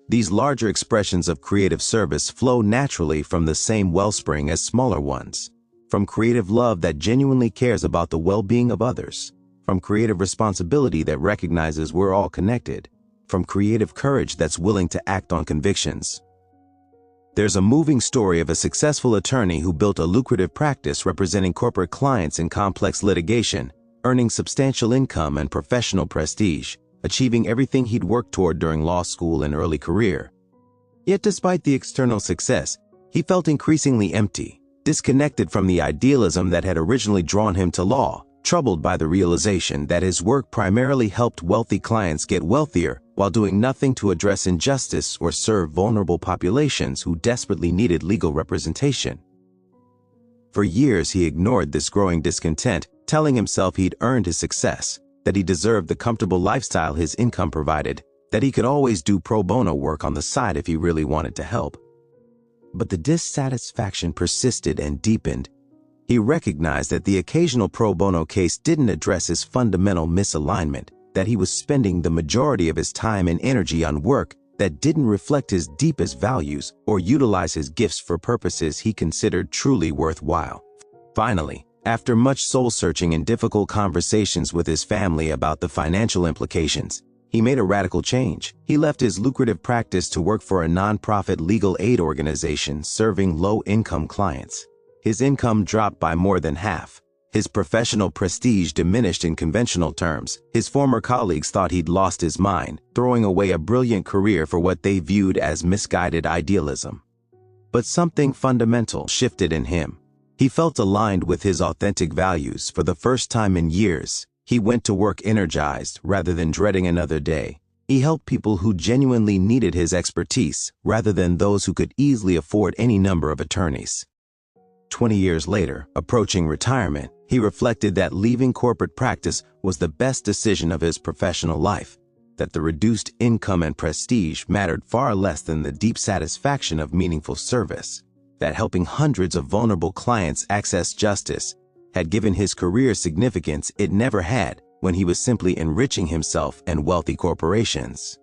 These larger expressions of creative service flow naturally from the same wellspring as smaller ones, from creative love that genuinely cares about the well-being of others, from creative responsibility that recognizes we're all connected, from creative courage that's willing to act on convictions. There's a moving story of a successful attorney who built a lucrative practice representing corporate clients in complex litigation, earning substantial income and professional prestige, achieving everything he'd worked toward during law school and early career. Yet despite the external success, he felt increasingly empty, disconnected from the idealism that had originally drawn him to law, troubled by the realization that his work primarily helped wealthy clients get wealthier while doing nothing to address injustice or serve vulnerable populations who desperately needed legal representation. For years, he ignored this growing discontent, telling himself he'd earned his success, that he deserved the comfortable lifestyle his income provided, that he could always do pro bono work on the side if he really wanted to help. But the dissatisfaction persisted and deepened. He recognized that the occasional pro bono case didn't address his fundamental misalignment, that he was spending the majority of his time and energy on work that didn't reflect his deepest values or utilize his gifts for purposes he considered truly worthwhile. Finally, after much soul-searching and difficult conversations with his family about the financial implications, he made a radical change. He left his lucrative practice to work for a nonprofit legal aid organization serving low-income clients. His income dropped by more than half, His professional prestige diminished in conventional terms. His former colleagues thought he'd lost his mind, throwing away a brilliant career for what they viewed as misguided idealism. But something fundamental shifted in him. He felt aligned with his authentic values. For the first time in years, he went to work energized rather than dreading another day. He helped people who genuinely needed his expertise rather than those who could easily afford any number of attorneys. 20 years later, approaching retirement, he reflected that leaving corporate practice was the best decision of his professional life, that the reduced income and prestige mattered far less than the deep satisfaction of meaningful service, that helping hundreds of vulnerable clients access justice had given his career significance it never had when he was simply enriching himself and wealthy corporations.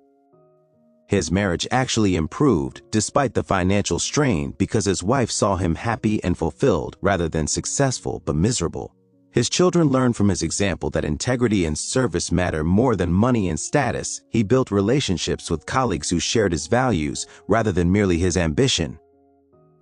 His marriage actually improved despite the financial strain because his wife saw him happy and fulfilled rather than successful but miserable. His children learned from his example that integrity and service matter more than money and status. He built relationships with colleagues who shared his values rather than merely his ambition.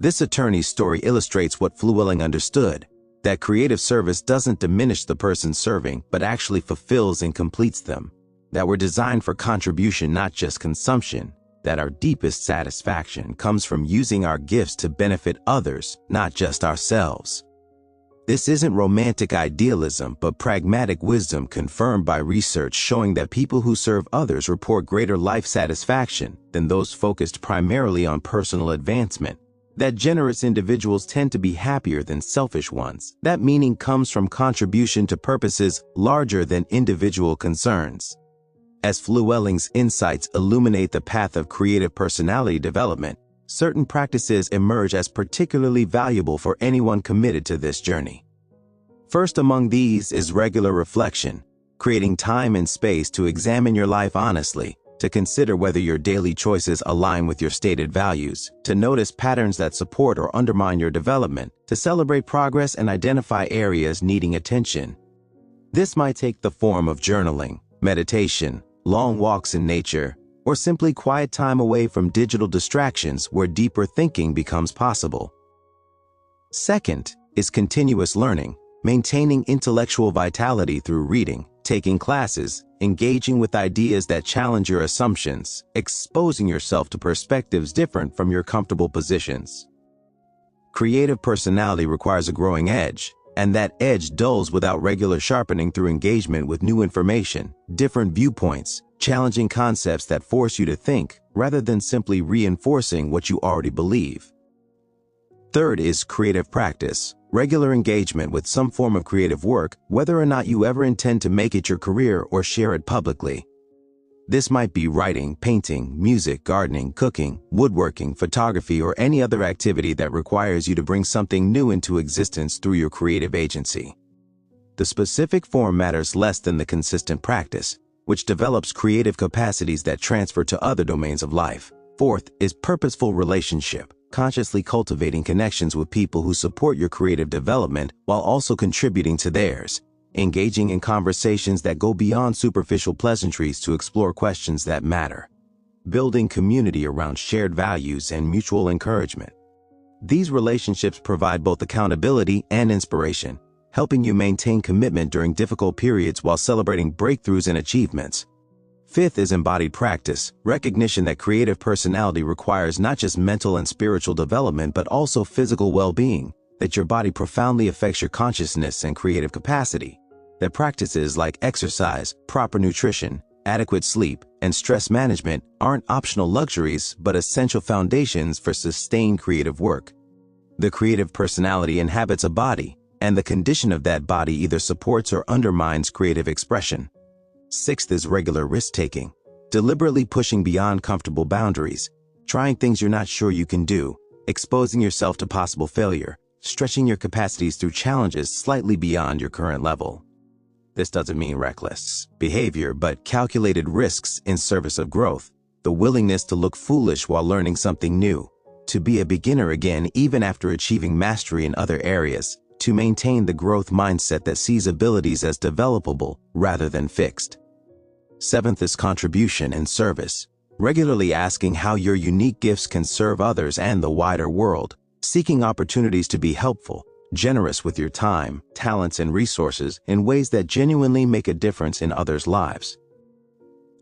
This attorney's story illustrates what Flewelling understood, that creative service doesn't diminish the person serving, but actually fulfills and completes them. That we're designed for contribution, not just consumption. That our deepest satisfaction comes from using our gifts to benefit others, not just ourselves. This isn't romantic idealism, but pragmatic wisdom confirmed by research showing that people who serve others report greater life satisfaction than those focused primarily on personal advancement. That generous individuals tend to be happier than selfish ones. That meaning comes from contribution to purposes larger than individual concerns. As Flewelling's insights illuminate the path of creative personality development, certain practices emerge as particularly valuable for anyone committed to this journey. First among these is regular reflection, creating time and space to examine your life honestly, to consider whether your daily choices align with your stated values, to notice patterns that support or undermine your development, to celebrate progress and identify areas needing attention. This might take the form of journaling, meditation, long walks in nature, or simply quiet time away from digital distractions where deeper thinking becomes possible. Second is continuous learning, maintaining intellectual vitality through reading, taking classes, engaging with ideas that challenge your assumptions, exposing yourself to perspectives different from your comfortable positions. Creative personality requires a growing edge, and that edge dulls without regular sharpening through engagement with new information, different viewpoints, challenging concepts that force you to think rather than simply reinforcing what you already believe. Third is creative practice, regular engagement with some form of creative work, whether or not you ever intend to make it your career or share it publicly. This might be writing, painting, music, gardening, cooking, woodworking, photography, or any other activity that requires you to bring something new into existence through your creative agency. The specific form matters less than the consistent practice, which develops creative capacities that transfer to other domains of life. Fourth is purposeful relationship, consciously cultivating connections with people who support your creative development while also contributing to theirs. Engaging in conversations that go beyond superficial pleasantries to explore questions that matter. Building community around shared values and mutual encouragement. These relationships provide both accountability and inspiration, helping you maintain commitment during difficult periods while celebrating breakthroughs and achievements. Fifth is embodied practice, recognition that creative personality requires not just mental and spiritual development but also physical well-being, that your body profoundly affects your consciousness and creative capacity. That practices like exercise, proper nutrition, adequate sleep, and stress management aren't optional luxuries but essential foundations for sustained creative work. The creative personality inhabits a body, and the condition of that body either supports or undermines creative expression. Sixth is regular risk-taking, deliberately pushing beyond comfortable boundaries, trying things you're not sure you can do, exposing yourself to possible failure, stretching your capacities through challenges slightly beyond your current level. This doesn't mean reckless behavior, but calculated risks in service of growth, the willingness to look foolish while learning something new, to be a beginner again even after achieving mastery in other areas, to maintain the growth mindset that sees abilities as developable rather than fixed. Seventh is contribution and service, regularly asking how your unique gifts can serve others and the wider world, seeking opportunities to be helpful, generous with your time, talents, and resources in ways that genuinely make a difference in others' lives.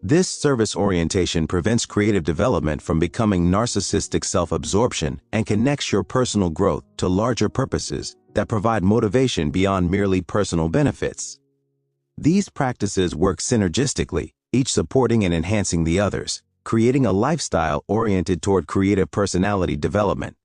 This service orientation prevents creative development from becoming narcissistic self-absorption and connects your personal growth to larger purposes that provide motivation beyond merely personal benefits. These practices work synergistically, each supporting and enhancing the others, creating a lifestyle oriented toward creative personality development.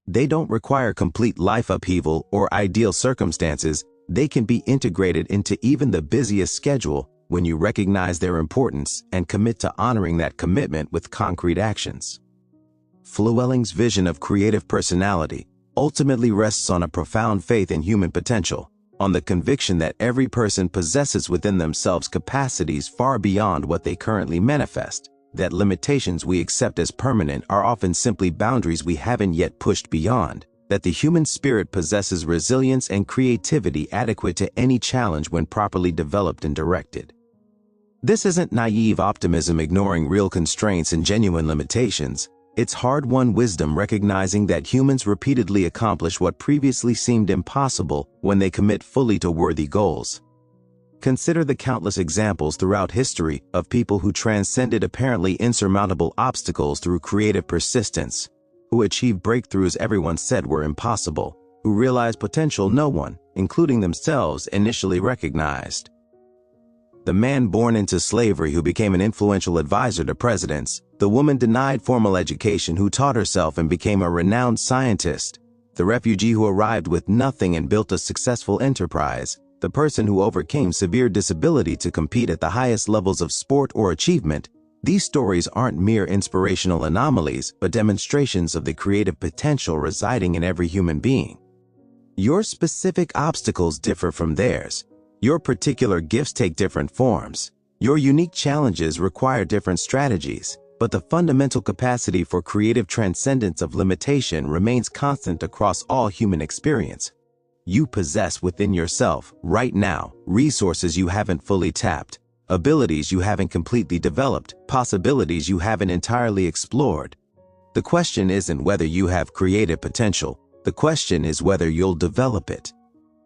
They don't require complete life upheaval or ideal circumstances. They can be integrated into even the busiest schedule when you recognize their importance and commit to honoring that commitment with concrete actions. Flewelling's vision of creative personality ultimately rests on a profound faith in human potential, on the conviction that every person possesses within themselves capacities far beyond what they currently manifest, that limitations we accept as permanent are often simply boundaries we haven't yet pushed beyond, that the human spirit possesses resilience and creativity adequate to any challenge when properly developed and directed. This isn't naive optimism ignoring real constraints and genuine limitations. It's hard-won wisdom recognizing that humans repeatedly accomplish what previously seemed impossible when they commit fully to worthy goals. Consider the countless examples throughout history of people who transcended apparently insurmountable obstacles through creative persistence, who achieved breakthroughs everyone said were impossible, who realized potential no one, including themselves, initially recognized. The man born into slavery who became an influential advisor to presidents, the woman denied formal education who taught herself and became a renowned scientist, the refugee who arrived with nothing and built a successful enterprise, the person who overcame severe disability to compete at the highest levels of sport or achievement. These stories aren't mere inspirational anomalies, but demonstrations of the creative potential residing in every human being. Your specific obstacles differ from theirs. Your particular gifts take different forms. Your unique challenges require different strategies, but the fundamental capacity for creative transcendence of limitation remains constant across all human experience. You possess within yourself, right now, resources you haven't fully tapped, abilities you haven't completely developed, possibilities you haven't entirely explored. The question isn't whether you have creative potential. The question is whether you'll develop it.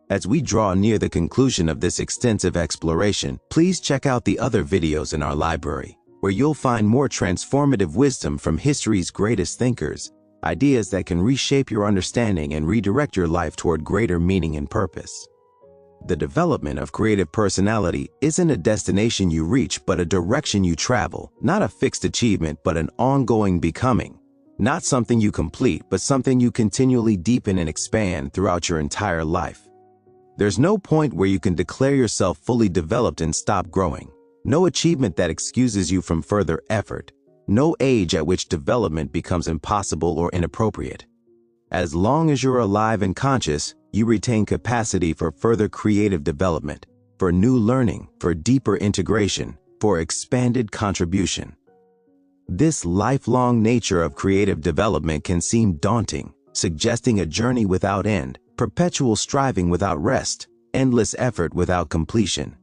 As we draw near the conclusion of this extensive exploration, please check out the other videos in our library, where you'll find more transformative wisdom from history's greatest thinkers, ideas that can reshape your understanding and redirect your life toward greater meaning and purpose. The development of creative personality isn't a destination you reach, but a direction you travel, not a fixed achievement, but an ongoing becoming. Not something you complete, but something you continually deepen and expand throughout your entire life. There's no point where you can declare yourself fully developed and stop growing. No achievement that excuses you from further effort. No age at which development becomes impossible or inappropriate. As long as you're alive and conscious, you retain capacity for further creative development, for new learning, for deeper integration, for expanded contribution. This lifelong nature of creative development can seem daunting, suggesting a journey without end, perpetual striving without rest, endless effort without completion.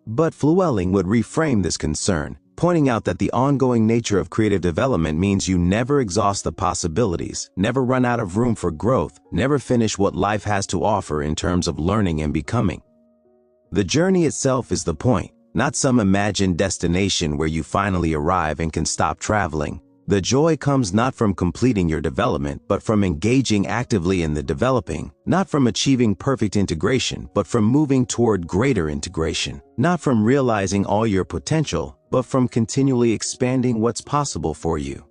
But Flewelling would reframe this concern, pointing out that the ongoing nature of creative development means you never exhaust the possibilities, never run out of room for growth, never finish what life has to offer in terms of learning and becoming. The journey itself is the point, not some imagined destination where you finally arrive and can stop traveling. The joy comes not from completing your development, but from engaging actively in the developing, not from achieving perfect integration, but from moving toward greater integration, not from realizing all your potential, but from continually expanding what's possible for you.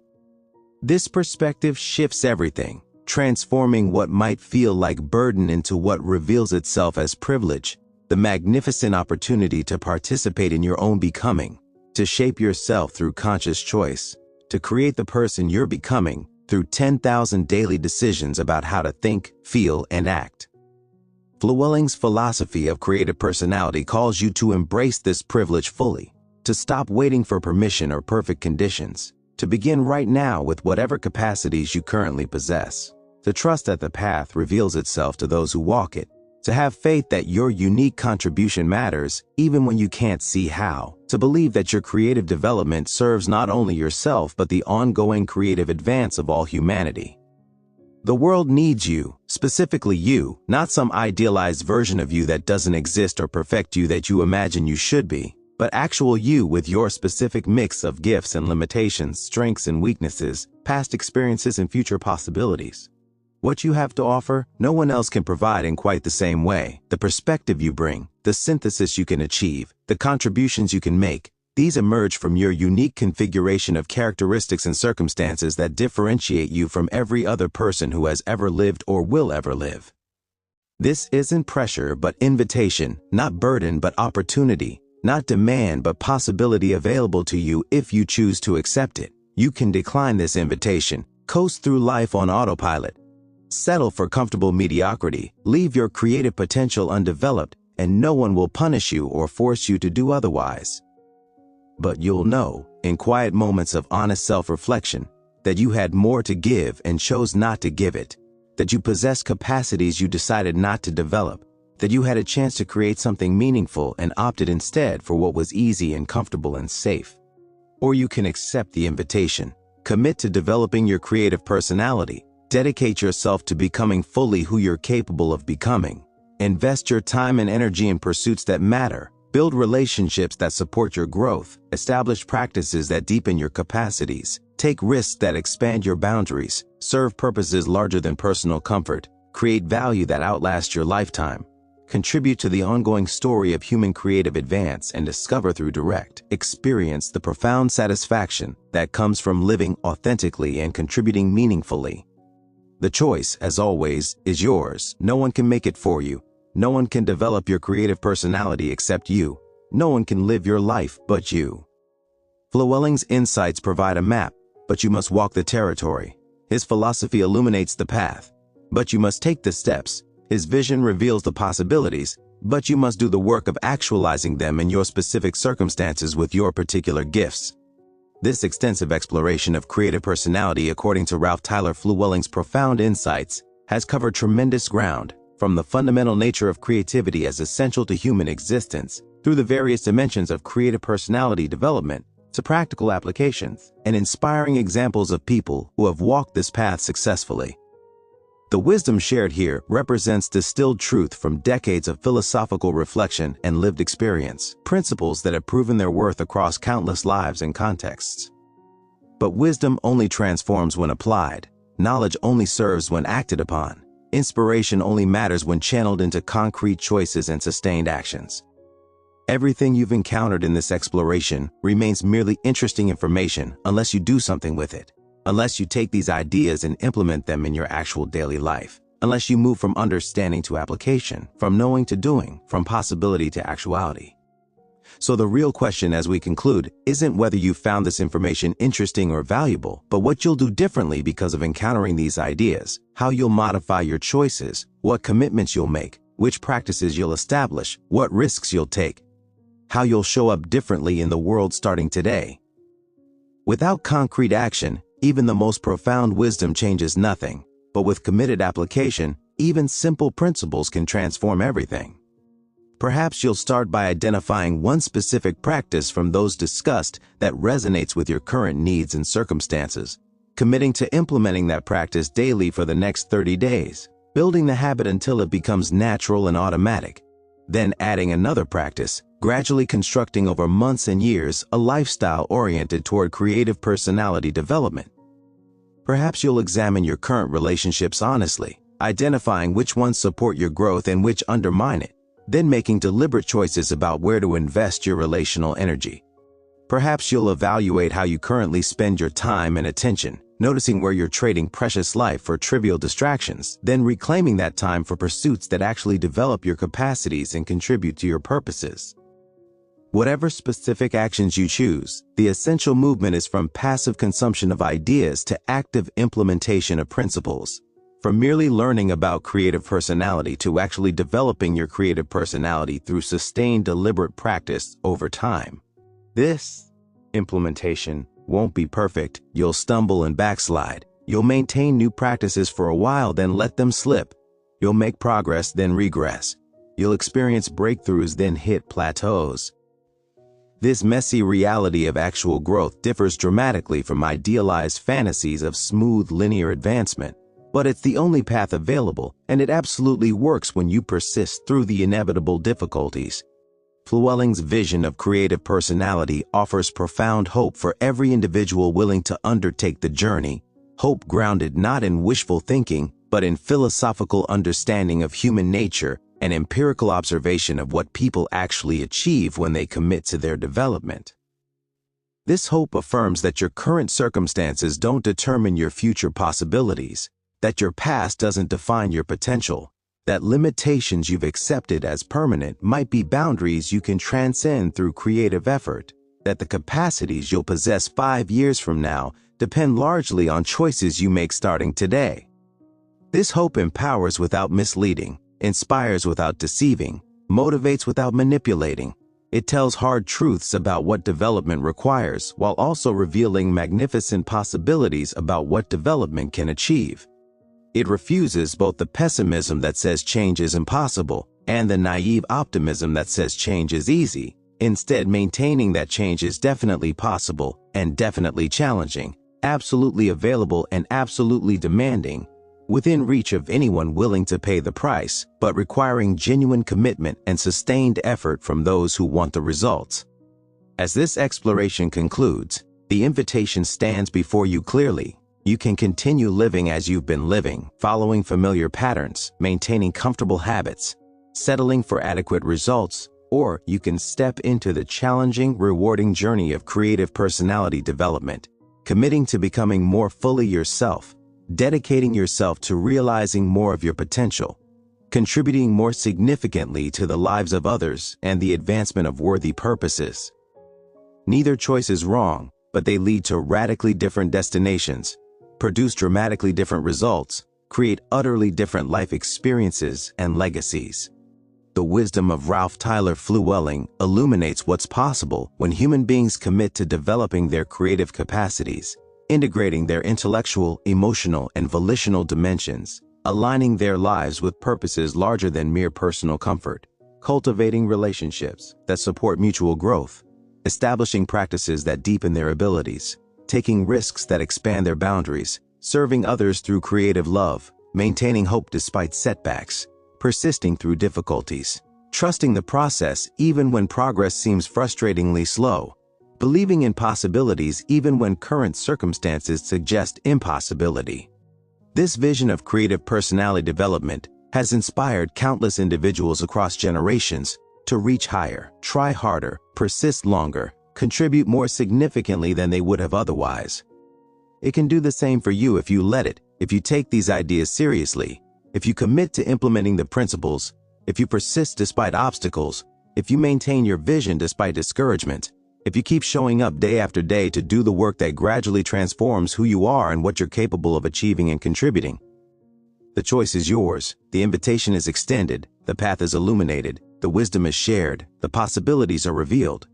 This perspective shifts everything, transforming what might feel like burden into what reveals itself as privilege, the magnificent opportunity to participate in your own becoming, to shape yourself through conscious choice, to create the person you're becoming through 10,000 daily decisions about how to think, feel, and act. Flewelling's philosophy of creative personality calls you to embrace this privilege fully, to stop waiting for permission or perfect conditions, to begin right now with whatever capacities you currently possess, to trust that the path reveals itself to those who walk it, to have faith that your unique contribution matters even when you can't see how, to believe that your creative development serves not only yourself but the ongoing creative advance of all humanity. The world needs you, specifically you, not some idealized version of you that doesn't exist or perfect you that you imagine you should be, but actual you with your specific mix of gifts and limitations, strengths and weaknesses, past experiences and future possibilities. What you have to offer, no one else can provide in quite the same way. The perspective you bring, the synthesis you can achieve, the contributions you can make, these emerge from your unique configuration of characteristics and circumstances that differentiate you from every other person who has ever lived or will ever live. This isn't pressure but invitation, not burden but opportunity, not demand but possibility available to you if you choose to accept it. You can decline this invitation, coast through life on autopilot, settle for comfortable mediocrity, leave your creative potential undeveloped, and no one will punish you or force you to do otherwise. But you'll know, in quiet moments of honest self-reflection, that you had more to give and chose not to give it, that you possessed capacities you decided not to develop, that you had a chance to create something meaningful and opted instead for what was easy and comfortable and safe. Or you can accept the invitation, commit to developing your creative personality, dedicate yourself to becoming fully who you're capable of becoming. Invest your time and energy in pursuits that matter. Build relationships that support your growth. Establish practices that deepen your capacities. Take risks that expand your boundaries. Serve purposes larger than personal comfort. Create value that outlasts your lifetime. Contribute to the ongoing story of human creative advance and discover through direct experience the profound satisfaction that comes from living authentically and contributing meaningfully. The choice, as always, is yours. No one can make it for you. No one can develop your creative personality except you. No one can live your life but you. Flewelling's insights provide a map, but you must walk the territory. His philosophy illuminates the path, but you must take the steps. His vision reveals the possibilities, but you must do the work of actualizing them in your specific circumstances with your particular gifts. This extensive exploration of creative personality, according to Ralph Tyler Flewelling's profound insights, has covered tremendous ground, from the fundamental nature of creativity as essential to human existence, through the various dimensions of creative personality development, to practical applications and inspiring examples of people who have walked this path successfully. The wisdom shared here represents distilled truth from decades of philosophical reflection and lived experience, principles that have proven their worth across countless lives and contexts. But wisdom only transforms when applied. Knowledge only serves when acted upon. Inspiration only matters when channeled into concrete choices and sustained actions. Everything you've encountered in this exploration remains merely interesting information unless you do something with it. Unless you take these ideas and implement them in your actual daily life, unless you move from understanding to application, from knowing to doing, from possibility to actuality. So the real question as we conclude isn't whether you found this information interesting or valuable, but what you'll do differently because of encountering these ideas, how you'll modify your choices, what commitments you'll make, which practices you'll establish, what risks you'll take, how you'll show up differently in the world starting today. Without concrete action, even the most profound wisdom changes nothing, but with committed application, even simple principles can transform everything. Perhaps you'll start by identifying one specific practice from those discussed that resonates with your current needs and circumstances, committing to implementing that practice daily for the next 30 days, building the habit until it becomes natural and automatic, then adding another practice, gradually constructing over months and years a lifestyle oriented toward creative personality development. Perhaps you'll examine your current relationships honestly, identifying which ones support your growth and which undermine it, then making deliberate choices about where to invest your relational energy. Perhaps you'll evaluate how you currently spend your time and attention, noticing where you're trading precious life for trivial distractions, then reclaiming that time for pursuits that actually develop your capacities and contribute to your purposes. Whatever specific actions you choose, the essential movement is from passive consumption of ideas to active implementation of principles. From merely learning about creative personality to actually developing your creative personality through sustained deliberate practice over time. This implementation won't be perfect. You'll stumble and backslide. You'll maintain new practices for a while, then let them slip. You'll make progress, then regress. You'll experience breakthroughs, then hit plateaus. This messy reality of actual growth differs dramatically from idealized fantasies of smooth linear advancement. But it's the only path available, and it absolutely works when you persist through the inevitable difficulties. Flewelling's vision of creative personality offers profound hope for every individual willing to undertake the journey, hope grounded not in wishful thinking, but in philosophical understanding of human nature and empirical observation of what people actually achieve when they commit to their development. This hope affirms that your current circumstances don't determine your future possibilities, that your past doesn't define your potential, that limitations you've accepted as permanent might be boundaries you can transcend through creative effort, that the capacities you'll possess 5 years from now depend largely on choices you make starting today. This hope empowers without misleading, inspires without deceiving, motivates without manipulating. It tells hard truths about what development requires while also revealing magnificent possibilities about what development can achieve. It refuses both the pessimism that says change is impossible and the naive optimism that says change is easy, instead maintaining that change is definitely possible and definitely challenging, absolutely available and absolutely demanding, within reach of anyone willing to pay the price, but requiring genuine commitment and sustained effort from those who want the results. As this exploration concludes, the invitation stands before you clearly. You can continue living as you've been living, following familiar patterns, maintaining comfortable habits, settling for adequate results, or you can step into the challenging, rewarding journey of creative personality development, committing to becoming more fully yourself, dedicating yourself to realizing more of your potential, contributing more significantly to the lives of others and the advancement of worthy purposes. Neither choice is wrong, but they lead to radically different destinations, produce dramatically different results, create utterly different life experiences and legacies. The wisdom of Tyler Flewelling illuminates what's possible when human beings commit to developing their creative capacities, integrating their intellectual, emotional, and volitional dimensions, aligning their lives with purposes larger than mere personal comfort, cultivating relationships that support mutual growth, establishing practices that deepen their abilities, taking risks that expand their boundaries, serving others through creative love, maintaining hope despite setbacks, persisting through difficulties, trusting the process even when progress seems frustratingly slow, believing in possibilities even when current circumstances suggest impossibility. This vision of creative personality development has inspired countless individuals across generations to reach higher, try harder, persist longer, contribute more significantly than they would have otherwise. It can do the same for you if you let it, if you take these ideas seriously, if you commit to implementing the principles, if you persist despite obstacles, if you maintain your vision despite discouragement, if you keep showing up day after day to do the work that gradually transforms who you are and what you're capable of achieving and contributing. The choice is yours, the invitation is extended, the path is illuminated, the wisdom is shared, the possibilities are revealed.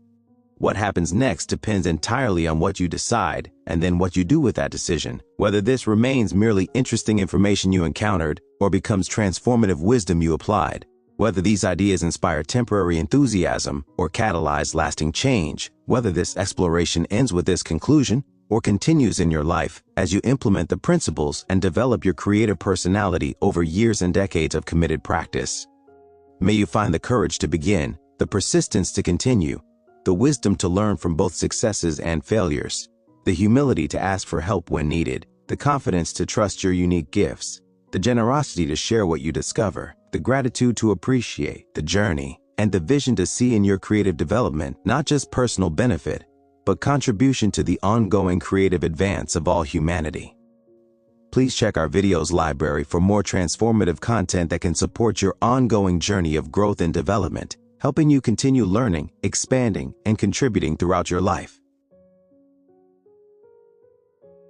What happens next depends entirely on what you decide and then what you do with that decision, whether this remains merely interesting information you encountered or becomes transformative wisdom you applied, whether these ideas inspire temporary enthusiasm or catalyze lasting change, whether this exploration ends with this conclusion or continues in your life as you implement the principles and develop your creative personality over years and decades of committed practice. May you find the courage to begin, the persistence to continue, the wisdom to learn from both successes and failures, the humility to ask for help when needed, the confidence to trust your unique gifts, the generosity to share what you discover, the gratitude to appreciate the journey, and the vision to see in your creative development not just personal benefit, but contribution to the ongoing creative advance of all humanity. Please check our videos library for more transformative content that can support your ongoing journey of growth and development, helping you continue learning, expanding, and contributing throughout your life.